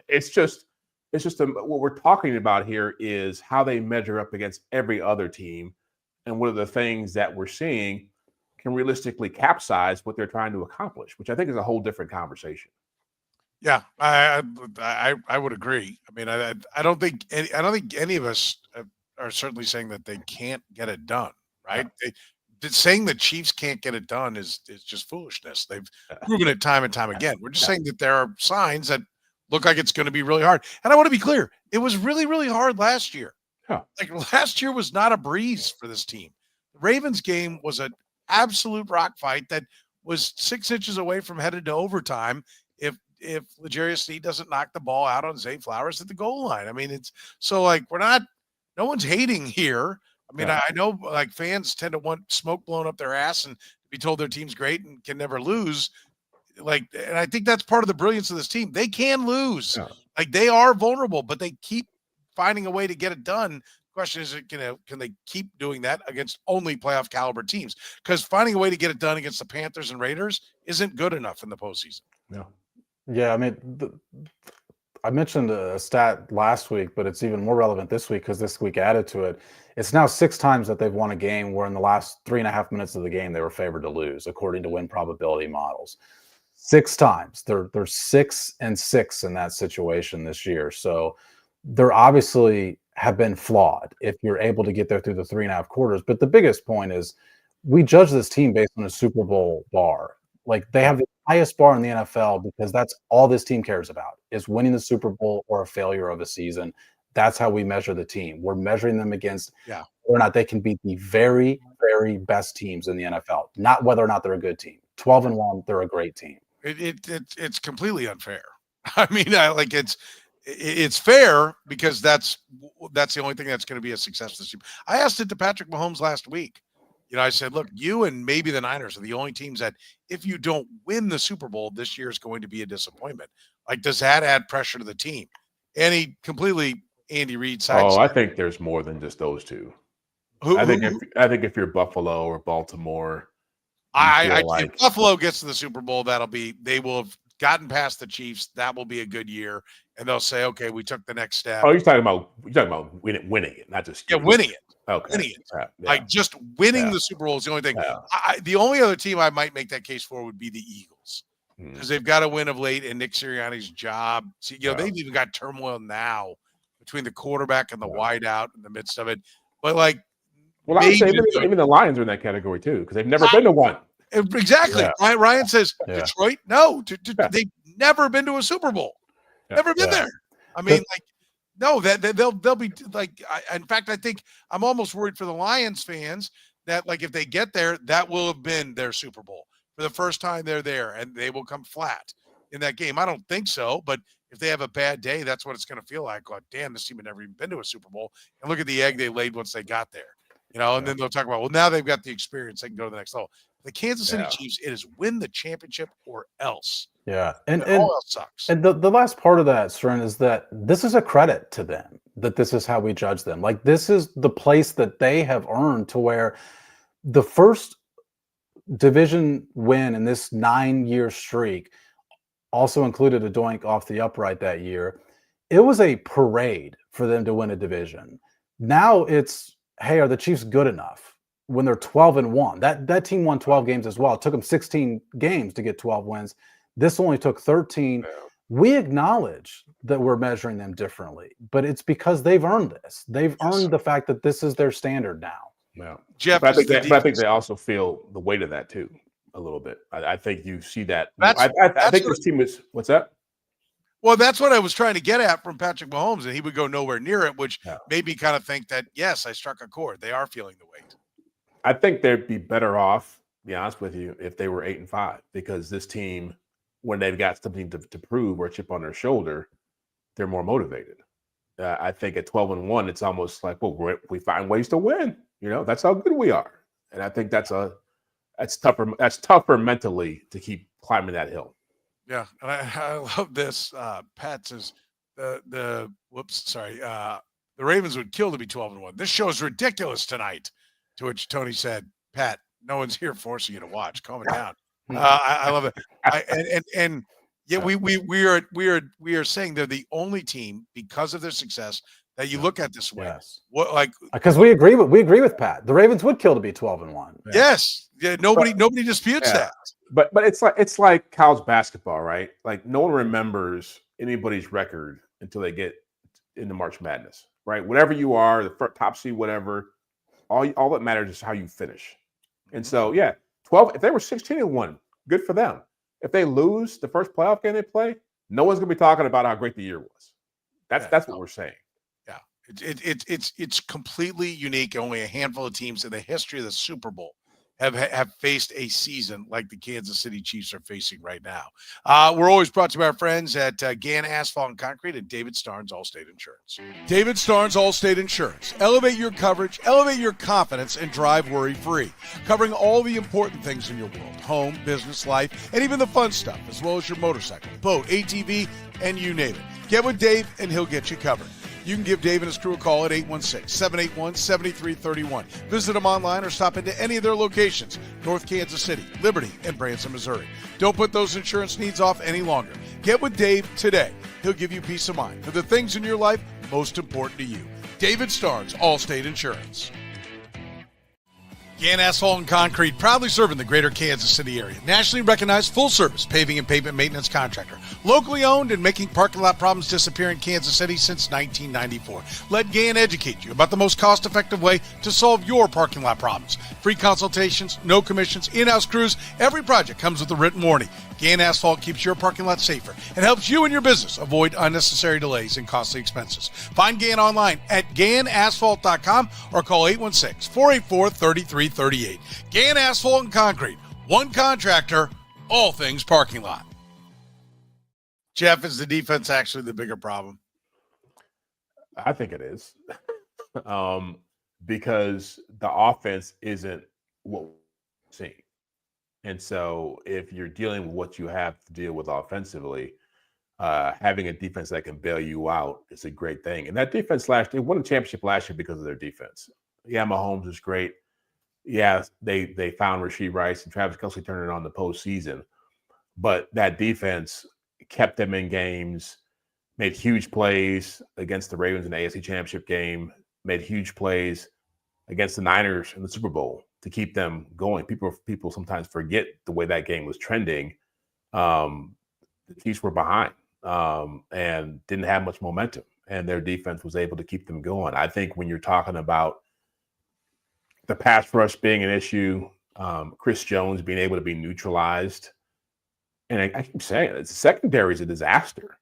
Speaker 4: It's just what we're talking about here is how they measure up against every other team, and what are the things that we're seeing can realistically capsize what they're trying to accomplish, which I think is a whole different conversation.
Speaker 1: Yeah, I would agree. I mean, I don't think any of us are certainly saying that they can't get it done, right? Saying the Chiefs can't get it done is just foolishness. They've proven it time and time again. We're just saying that there are signs that look like it's going to be really hard. And I want to be clear, it was really, really hard last year.
Speaker 4: Huh.
Speaker 1: Like last year was not a breeze for this team. The Ravens game was an absolute rock fight that was 6 inches away from headed to overtime if L'Jarius Sneed doesn't knock the ball out on Zay Flowers at the goal line. I mean, it's so like no one's hating here. I mean, I know like fans tend to want smoke blown up their ass and be told their team's great and can never lose. And I think that's part of the brilliance of this team. They can lose. Yeah. Like they are vulnerable, but they keep finding a way to get it done. The question is, can they keep doing that against only playoff caliber teams? Because finding a way to get it done against the Panthers and Raiders isn't good enough in the postseason.
Speaker 3: Yeah, I mean, I mentioned a stat last week, but it's even more relevant this week because this week added to it. It's now 6 times that they've won a game where in the last 3.5 minutes of the game they were favored to lose, according to win probability models. 6 times. They're 6-6 in that situation this year. So they're obviously have been flawed if you're able to get there through the 3.5 quarters. But the biggest point is we judge this team based on a Super Bowl bar. Like they have the highest bar in the NFL because that's all this team cares about is winning the Super Bowl or a failure of a season. That's how we measure the team. We're measuring them against whether or not they can beat the very, very best teams in the NFL, not whether or not they're a good team. 12-1, they're a great team.
Speaker 1: It's completely unfair. I mean, it's fair because that's the only thing that's going to be a success this year. I asked it to Patrick Mahomes last week. I said, look, you and maybe the Niners are the only teams that if you don't win the Super Bowl, this year is going to be a disappointment. Like, does that add pressure to the team? And he completely Andy Reid side.
Speaker 4: Oh, I think there's more than just those two. I think if you're Buffalo or Baltimore,
Speaker 1: if Buffalo gets to the Super Bowl, they will have gotten past the Chiefs. That will be a good year, and they'll say, okay, we took the next step.
Speaker 4: Oh, you're talking about winning it, not just
Speaker 1: winning it.
Speaker 4: Okay.
Speaker 1: Winning it. Yeah. Like just winning the Super Bowl is the only thing. Yeah. The only other team I might make that case for would be the Eagles because they've got to win of late and Nick Sirianni's job. See, they've even got turmoil now between the quarterback and the wideout in the midst of it. But like
Speaker 4: Well, I would say even the Lions are in that category too, because they've never been to one.
Speaker 1: Exactly.
Speaker 3: Yeah.
Speaker 1: Ryan says Detroit. No,
Speaker 4: Yeah.
Speaker 1: they've never been to a Super Bowl.
Speaker 4: Yeah.
Speaker 1: Never been there. I mean, like, no, that they'll be like. In fact, I think I'm almost worried for the Lions fans that, like, if they get there, that will have been their Super Bowl for the first time they're there, and they will come flat in that game. I don't think so, but if they have a bad day, that's what it's going to feel like. God damn, this team had never even been to a Super Bowl, and look at the egg they laid once they got there. And then they'll talk about, well, now they've got the experience, they can go to the next level. The Kansas City Chiefs, it is win the championship or else.
Speaker 3: Yeah. And
Speaker 1: all else sucks.
Speaker 3: And the last part of that, Soren, is that this is a credit to them, that this is how we judge them. Like, this is the place that they have earned, to where the first division win in this 9-year streak also included a doink off the upright that year. It was a parade for them to win a division. Now it's, hey, are the Chiefs good enough? When they're 12-1, that team won 12 games as well. It took them 16 games to get 12 wins. This only took 13.
Speaker 4: Yeah.
Speaker 3: We acknowledge that we're measuring them differently, but it's because they've earned this. They've earned the fact that this is their standard now.
Speaker 4: Yeah.
Speaker 1: Jeff,
Speaker 4: but I think they also feel the weight of that too, a little bit. I think you see that. I think this team is. What's that?
Speaker 1: Well, that's what I was trying to get at from Patrick Mahomes, and he would go nowhere near it, which made me kind of think that, yes, I struck a chord. They are feeling the weight.
Speaker 4: I think they'd be better off, to be honest with you, if they were 8-5, because this team, when they've got something to prove or a chip on their shoulder, they're more motivated. I think at 12-1, it's almost like, well, we find ways to win. That's how good we are, and I think that's tougher. That's tougher mentally to keep climbing that hill.
Speaker 1: Yeah, and I love this. Pat says the Ravens would kill to be 12-1. This show is ridiculous tonight. To which Tony said, Pat, no one's here forcing you to watch. Calm it down. I love it. We are saying they're the only team, because of their success, that you look at this way.
Speaker 3: Yes.
Speaker 1: What, like,
Speaker 3: because we agree with Pat. The Ravens would kill to be 12-1.
Speaker 1: Yes. Yeah, nobody disputes that.
Speaker 4: But it's like college basketball, right? Like, no one remembers anybody's record until they get into March Madness, right? Whatever you are, the top seed, whatever, all that matters is how you finish. And so, 12. If they were 16-1, good for them. If they lose the first playoff game they play, no one's going to be talking about how great the year was. That's what we're saying.
Speaker 1: Yeah, it's completely unique. Only a handful of teams in the history of the Super Bowl have faced a season like the Kansas City Chiefs are facing right now. We're always brought to you by our friends at Gann Asphalt and Concrete and David Starnes Allstate Insurance. David Starnes Allstate Insurance. Elevate your coverage, elevate your confidence, and drive worry-free. Covering all the important things in your world: home, business, life, and even the fun stuff, as well as your motorcycle, boat, ATV, and you name it. Get with Dave, and he'll get you covered. You can give Dave and his crew a call at 816-781-7331. Visit them online or stop into any of their locations: North Kansas City, Liberty, and Branson, Missouri. Don't put those insurance needs off any longer. Get with Dave today. He'll give you peace of mind for the things in your life most important to you. David Starnes, Allstate Insurance. Gann Asphalt and Concrete, proudly serving the greater Kansas City area. Nationally recognized full-service paving and pavement maintenance contractor. Locally owned and making parking lot problems disappear in Kansas City since 1994. Let Gann educate you about the most cost-effective way to solve your parking lot problems. Free consultations, no commissions, in-house crews. Every project comes with a written warning. Gann Asphalt keeps your parking lot safer and helps you and your business avoid unnecessary delays and costly expenses. Find Gann online at GannAsphalt.com or call 816-484-3338. Gann Asphalt and Concrete. One contractor, all things parking lot. Jeff, is the defense actually the bigger problem?
Speaker 4: I think it is. Because the offense isn't what we're seeing. And so if you're dealing with what you have to deal with offensively, having a defense that can bail you out is a great thing. And that defense they won the championship last year because of their defense. Yeah, Mahomes is great. Yeah, they found Rashee Rice and Travis Kelce turning it on the postseason. But that defense kept them in games, made huge plays against the Ravens in the AFC Championship game, made huge plays against the Niners in the Super Bowl to keep them going. People sometimes forget the way that game was trending. The Chiefs were behind and didn't have much momentum, and their defense was able to keep them going. I think when you're talking about the pass rush being an issue, Chris Jones being able to be neutralized. And I keep saying it, the secondary is a disaster.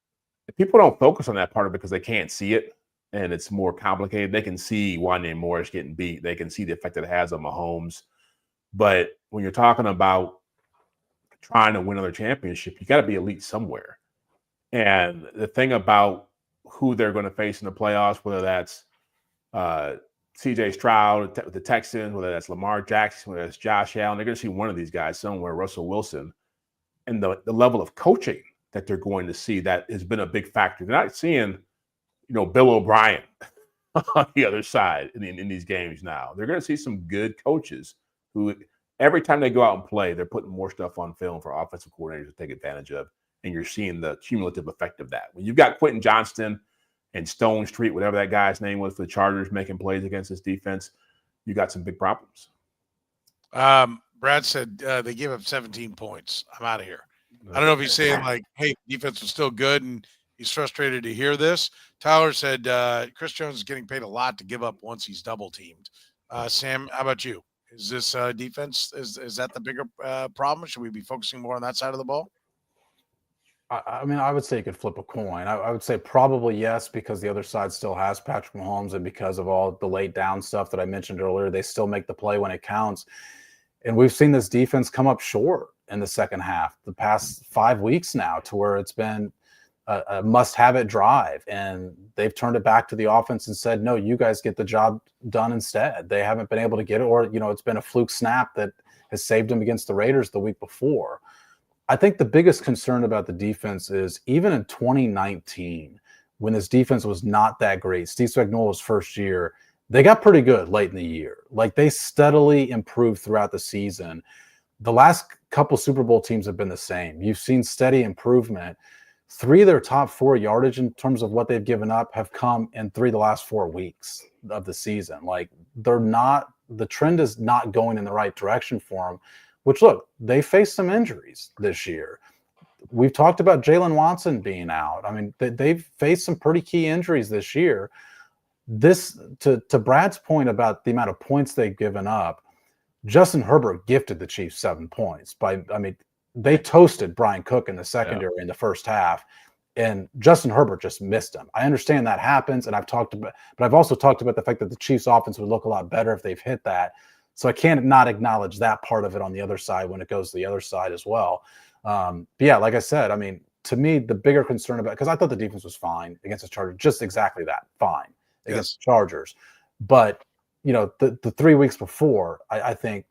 Speaker 4: If people don't focus on that part of it because they can't see it and it's more complicated, they can see Wanya Morris getting beat. They can see the effect that it has on Mahomes. But when you're talking about trying to win another championship, you got to be elite somewhere. And the thing about who they're going to face in the playoffs, whether that's C.J. Stroud, the Texans, whether that's Lamar Jackson, whether that's Josh Allen, they're going to see one of these guys somewhere, Russell Wilson, and the level of coaching that they're going to see that has been a big factor. They're not seeing, Bill O'Brien on the other side in these games now. They're going to see some good coaches who every time they go out and play, they're putting more stuff on film for offensive coordinators to take advantage of, and you're seeing the cumulative effect of that. When you've got Quentin Johnston and Stone Street, whatever that guy's name was for the Chargers, making plays against this defense, you got some big problems.
Speaker 1: Brad said they gave up 17 points. I'm out of here. I don't know if he's saying like, hey, defense was still good and he's frustrated to hear this. Tyler said Chris Jones is getting paid a lot to give up once he's double teamed. Sam, how about you? Is this defense, is that the bigger problem? Should we be focusing more on that side of the ball?
Speaker 3: I mean, I would say you could flip a coin. I would say probably yes, because the other side still has Patrick Mahomes, and because of all the late down stuff that I mentioned earlier, they still make the play when it counts. And we've seen this defense come up short in the second half the past 5 weeks now, to where it's been a must-have-it drive, and they've turned it back to the offense and said, no, you guys get the job done instead. They haven't been able to get it, or, it's been a fluke snap that has saved them against the Raiders the week before. I think the biggest concern about the defense is even in 2019, when this defense was not that great, Steve Spagnuolo's first year, they got pretty good late in the year. Like, they steadily improved throughout the season. The last couple Super Bowl teams have been the same. You've seen steady improvement. 3 of their top 4 yardage in terms of what they've given up have come in 3 of the last 4 weeks of the season. Like, the trend is not going in the right direction for them, which, look, they faced some injuries this year. We've talked about Jalen Watson being out. I mean, they've faced some pretty key injuries this year. This, to Brad's point about the amount of points they've given up, Justin Herbert gifted the Chiefs 7 points. They toasted Brian Cook in the secondary in the first half, and Justin Herbert just missed him. I understand that happens, and I've also talked about the fact that the Chiefs offense would look a lot better if they've hit that. So I can't not acknowledge that part of it on the other side when it goes to the other side as well. But yeah, like I said, I mean, to me, the bigger concern about, because I thought the defense was fine against the Chargers, just exactly that, fine against the Chargers. But, the 3 weeks before, I think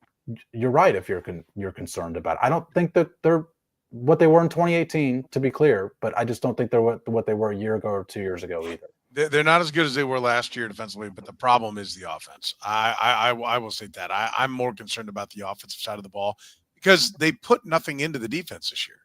Speaker 3: you're right if you're concerned about it. I don't think that they're what they were in 2018, to be clear, but I just don't think they're what they were a year ago or 2 years ago either.
Speaker 1: They're not as good as they were last year defensively, but the problem is the offense. I will say that. I'm more concerned about the offensive side of the ball because they put nothing into the defense this year,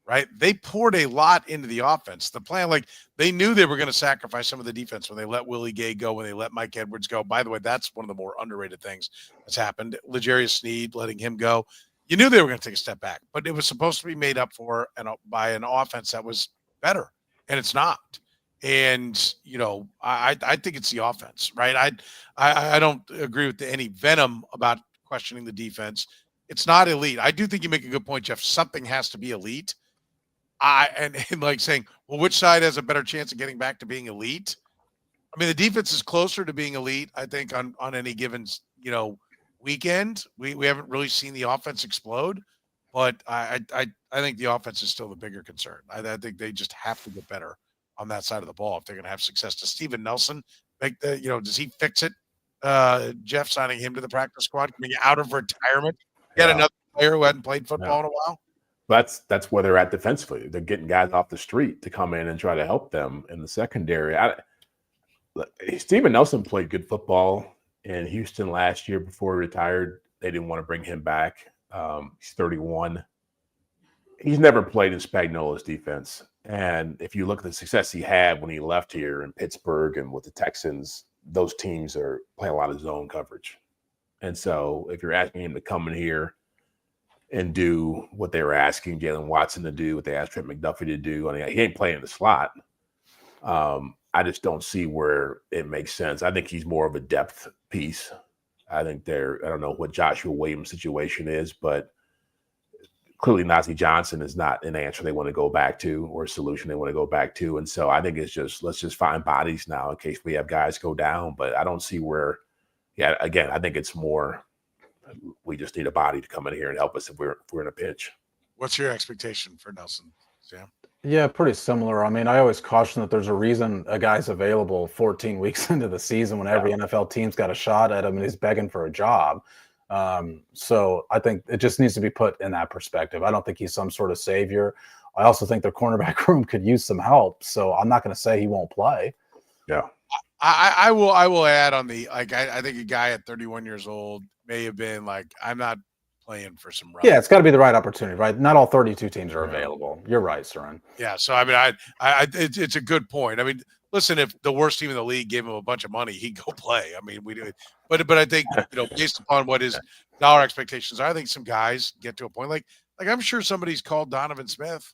Speaker 1: right? They poured a lot into the offense. The plan, like, they knew they were going to sacrifice some of the defense when they let Willie Gay go, when they let Mike Edwards go. By the way, that's one of the more underrated things that's happened. L'Jarius Sneed, letting him go. You knew they were going to take a step back, but it was supposed to be made up for by an offense that was better, and it's not. And, I think it's the offense, right? I don't agree with any venom about questioning the defense. It's not elite. I do think you make a good point, Jeff. Something has to be elite. And like saying, well, which side has a better chance of getting back to being elite? I mean, the defense is closer to being elite, I think, on any given, weekend. We haven't really seen the offense explode, but I think the offense is still the bigger concern. I think they just have to get better on that side of the ball if they're going to have success. Does Steven Nelson does he fix it? Jeff signing him to the practice squad, coming out of retirement, get another player who hadn't played football in a while.
Speaker 4: That's where they're at defensively. They're getting guys off the street to come in and try to help them in the secondary. Steven Nelson played good football in Houston last year before he retired. They didn't want to bring him back. He's 31. He's never played in Spagnuolo's defense. And if you look at the success he had when he left here in Pittsburgh and with the Texans, those teams are playing a lot of zone coverage. And so if you're asking him to come in here and do what they were asking Jalen Watson to do, what they asked Trent McDuffie to do, he ain't playing in the slot. I just don't see where it makes sense. I think he's more of a depth piece. I think I don't know what Joshua Williams' situation is, but clearly Najee Johnson is not an answer they want to go back to or a solution they want to go back to. And so I think it's just, let's just find bodies now in case we have guys go down. But I don't see where, again, I think it's more, we just need a body to come in here and help us if we're in a pinch.
Speaker 1: What's your expectation for Nelson, Sam?
Speaker 3: Yeah, pretty similar. I mean, I always caution that there's a reason a guy's available 14 weeks into the season when every NFL team's got a shot at him and he's begging for a job. So I think it just needs to be put in that perspective. I don't think he's some sort of savior. I also think their cornerback room could use some help. So I'm not going to say he won't play.
Speaker 4: Yeah.
Speaker 1: I will add on the, like, I think a guy at 31 years old may have been like, I'm not playing for some run.
Speaker 3: Yeah, it's got to be the right opportunity, right? Not all 32 teams are available. You're right, Soren.
Speaker 1: Yeah. So, I mean, it's a good point. I mean, listen, if the worst team in the league gave him a bunch of money, he'd go play. I mean, we do it. But I think, based upon what his dollar expectations are, I think some guys get to a point like I'm sure somebody's called Donovan Smith,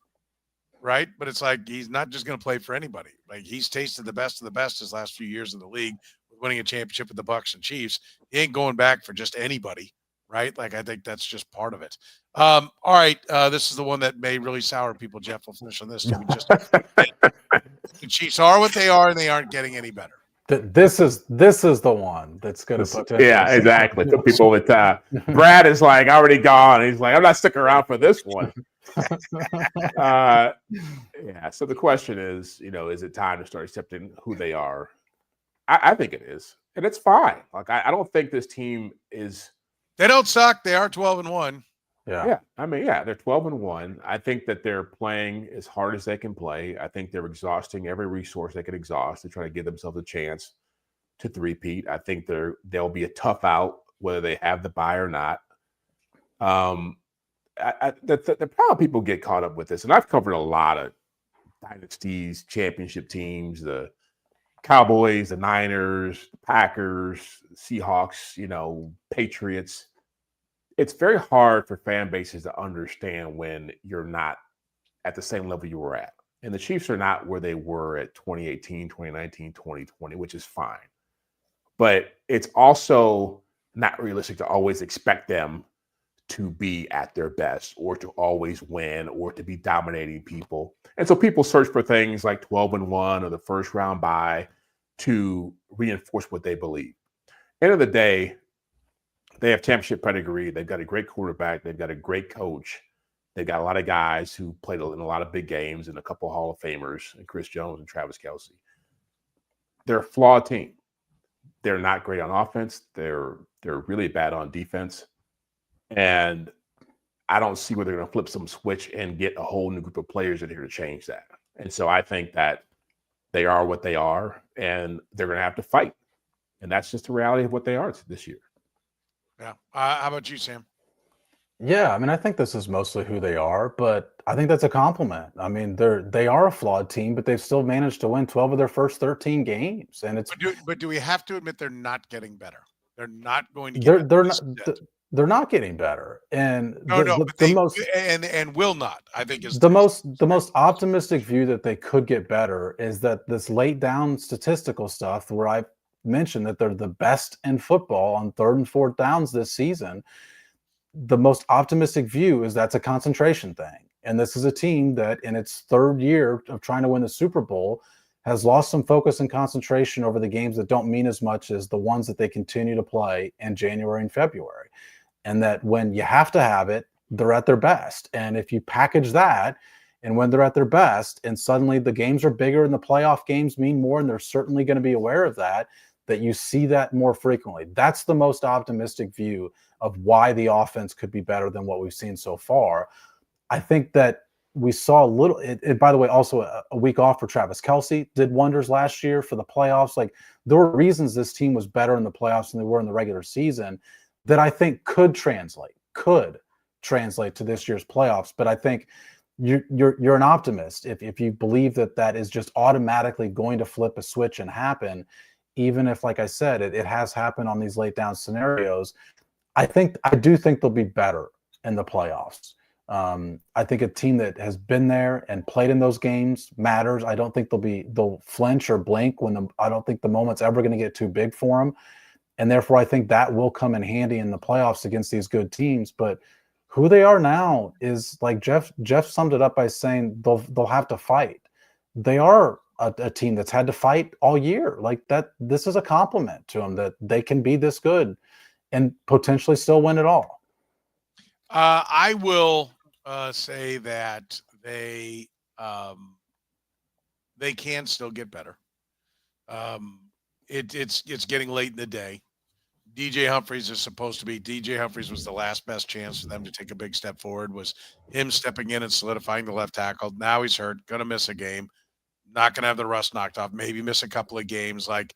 Speaker 1: right? But it's like he's not just going to play for anybody. Like, he's tasted the best of the best his last few years in the league, winning a championship with the Bucs and Chiefs. He ain't going back for just anybody, right? Like, I think that's just part of it. All right, this is the one that may really sour people. Jeff, we'll finish on this. The Chiefs are what they are, and they aren't getting any better.
Speaker 3: This is the one that's going to put.
Speaker 4: Yeah, exactly. The people with Brad is like already gone. He's like, I'm not sticking around for this one. Yeah. So the question is, is it time to start accepting who they are? I think it is, and it's fine. Like, I don't think this team is.
Speaker 1: They don't suck. They are 12-1.
Speaker 3: Yeah.
Speaker 4: I mean, they're 12-1. I think that they're playing as hard as they can play. I think they're exhausting every resource they can exhaust to try to give themselves a chance to three-peat. I think they'll be a tough out whether they have the bye or not. The problem people get caught up with this, and I've covered a lot of dynasties, championship teams, the Cowboys, the Niners, the Packers, Seahawks, Patriots. It's very hard for fan bases to understand when you're not at the same level you were at. And the Chiefs are not where they were at 2018, 2019, 2020, which is fine. But it's also not realistic to always expect them to be at their best or to always win or to be dominating people. And so people search for things like 12-1 or the first round bye to reinforce what they believe. End of the day, they have championship pedigree. They've got a great quarterback. They've got a great coach. They've got a lot of guys who played in a lot of big games and a couple Hall of Famers, and Chris Jones and Travis Kelce. They're a flawed team. They're not great on offense. They're really bad on defense. And I don't see where they're going to flip some switch and get a whole new group of players in here to change that. And so I think that they are what they are, and they're going to have to fight. And that's just the reality of what they are this year.
Speaker 1: Yeah. How about you, Sam?
Speaker 3: Yeah, I mean, I think this is mostly who they are, but I think that's a compliment. I mean, they are a flawed team, but they've still managed to win 12 of their first 13 games, and it's.
Speaker 1: But do we have to admit they're not getting better? They're not going to get.
Speaker 3: They're not getting better, and
Speaker 1: will not. I think is
Speaker 3: the most optimistic view that they could get better is that this late down statistical stuff where I mentioned that they're the best in football on 3rd and 4th downs this season. The most optimistic view is that's a concentration thing. And this is a team that in its 3rd year of trying to win the Super Bowl has lost some focus and concentration over the games that don't mean as much as the ones that they continue to play in January and February. And that when you have to have it, they're at their best. And if you package that, and when they're at their best, and suddenly the games are bigger and the playoff games mean more, and they're certainly going to be aware of that you see that more frequently. That's the most optimistic view of why the offense could be better than what we've seen so far. I think that we saw a little, by the way, also a week off for Travis Kelce did wonders last year for the playoffs. Like, there were reasons this team was better in the playoffs than they were in the regular season that I think could translate to this year's playoffs. But I think you're an optimist if you believe that is just automatically going to flip a switch and happen. Even if, like I said, it has happened on these late down scenarios, I do think they'll be better in the playoffs. I think a team that has been there and played in those games matters. I don't think they'll flinch or blink I don't think the moment's ever going to get too big for them. And therefore, I think that will come in handy in the playoffs against these good teams. But who they are now is like Jeff summed it up by saying they'll have to fight. They are a team that's had to fight all year. Like that, this is a compliment to them that they can be this good and potentially still win it all.
Speaker 1: I will say that they can still get better. It's getting late in the day. DJ Humphries is supposed to be. DJ Humphries was the last best chance for them to take a big step forward, was him stepping in and solidifying the left tackle. Now he's hurt, going to miss a game, not going to have the rust knocked off, maybe miss a couple of games. Like,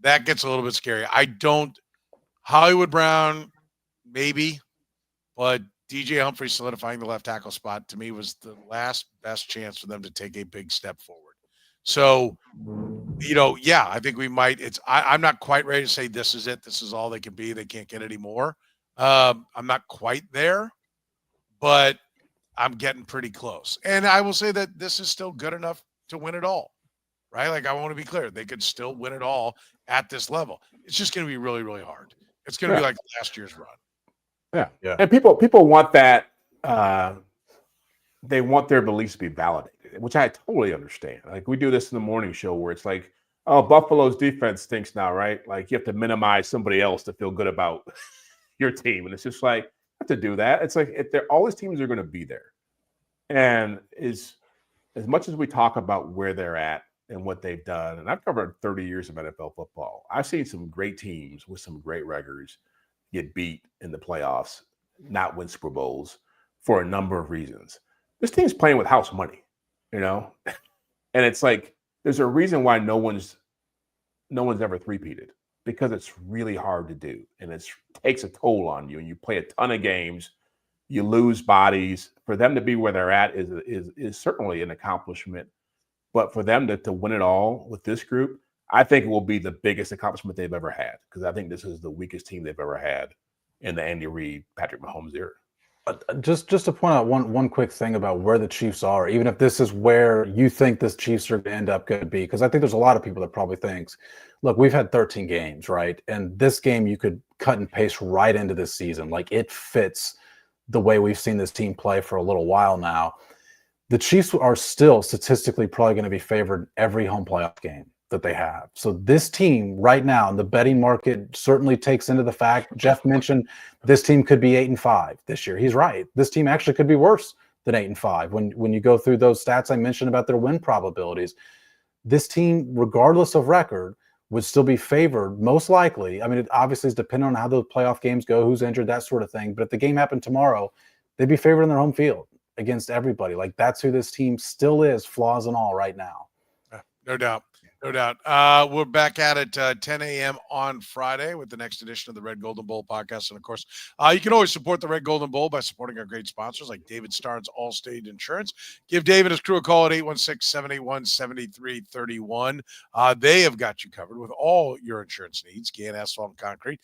Speaker 1: that gets a little bit scary. Hollywood Brown, maybe, but DJ Humphries solidifying the left tackle spot to me was the last best chance for them to take a big step forward. So, yeah, I think we might. I'm not quite ready to say this is it. This is all they can be. They can't get any more. I'm not quite there, but I'm getting pretty close. And I will say that this is still good enough to win it all, right? Like, I want to be clear. They could still win it all at this level. It's just going to be really, really hard. It's going to be like last year's run.
Speaker 4: Yeah. And people want that. They want their beliefs to be validated, which I totally understand. Like, we do this in the morning show where it's like, oh, Buffalo's defense stinks now, right? Like, you have to minimize somebody else to feel good about your team. And it's just like, you have to do that. It's like, all these teams are going to be there. And as much as we talk about where they're at and what they've done, and I've covered 30 years of NFL football, I've seen some great teams with some great records get beat in the playoffs, not win Super Bowls for a number of reasons. This team's playing with house money, and it's like, there's a reason why no one's ever three-peated, because it's really hard to do, and it takes a toll on you, and you play a ton of games, you lose bodies. For them to be where they're at is certainly an accomplishment, but for them to win it all with this group, I think it will be the biggest accomplishment they've ever had, because I think this is the weakest team they've ever had in the Andy Reid, Patrick Mahomes era.
Speaker 3: Just to point out one quick thing about where the Chiefs are, even if this is where you think this Chiefs are going to end up going to be, because I think there's a lot of people that probably thinks, look, we've had 13 games, right? And this game you could cut and paste right into this season. Like, it fits the way we've seen this team play for a little while now. The Chiefs are still statistically probably going to be favored every home playoff game that they have. So this team right now in the betting market certainly takes into the fact, Jeff mentioned this team could be 8-5 this year. He's right. This team actually could be worse than 8-5. When you go through those stats I mentioned about their win probabilities, this team, regardless of record, would still be favored most likely. I mean, it obviously is dependent on how those playoff games go, who's injured, that sort of thing. But if the game happened tomorrow, they'd be favored in their home field against everybody. Like, that's who this team still is, flaws and all, right now.
Speaker 1: No doubt. No doubt. We're back at it 10 a.m. on Friday with the next edition of the Red, Gold, and Bold podcast. And, of course, you can always support the Red, Gold, and Bold by supporting our great sponsors like David Starnes, Allstate Insurance. Give David and his crew a call at 816-781-7331. They have got you covered with all your insurance needs. Gann Asphalt and Concrete.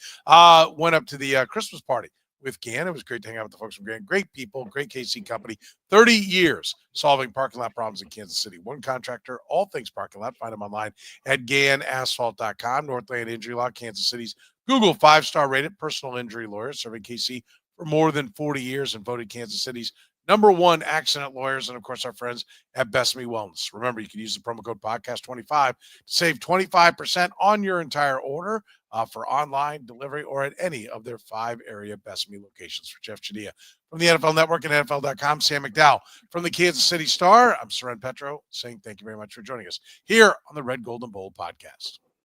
Speaker 1: Went up to the Christmas party with Gann. It was great to hang out with the folks from Gann. Great people, great KC company. 30 years solving parking lot problems in Kansas City. One contractor, all things parking lot. Find them online at GannAsphalt.com. Northland Injury Law, Kansas City's Google 5-star rated personal injury lawyer, serving KC for more than 40 years and voted Kansas City's #1 accident lawyers. And, of course, our friends at Best Me Wellness. Remember, you can use the promo code podcast25 to save 25% on your entire order for online delivery or at any of their 5 area Best Me locations. For Jeff Chadiha from the NFL Network and NFL.com, Sam McDowell from the Kansas City Star, I'm Soren Petro saying thank you very much for joining us here on the Red, Gold, and Bold podcast.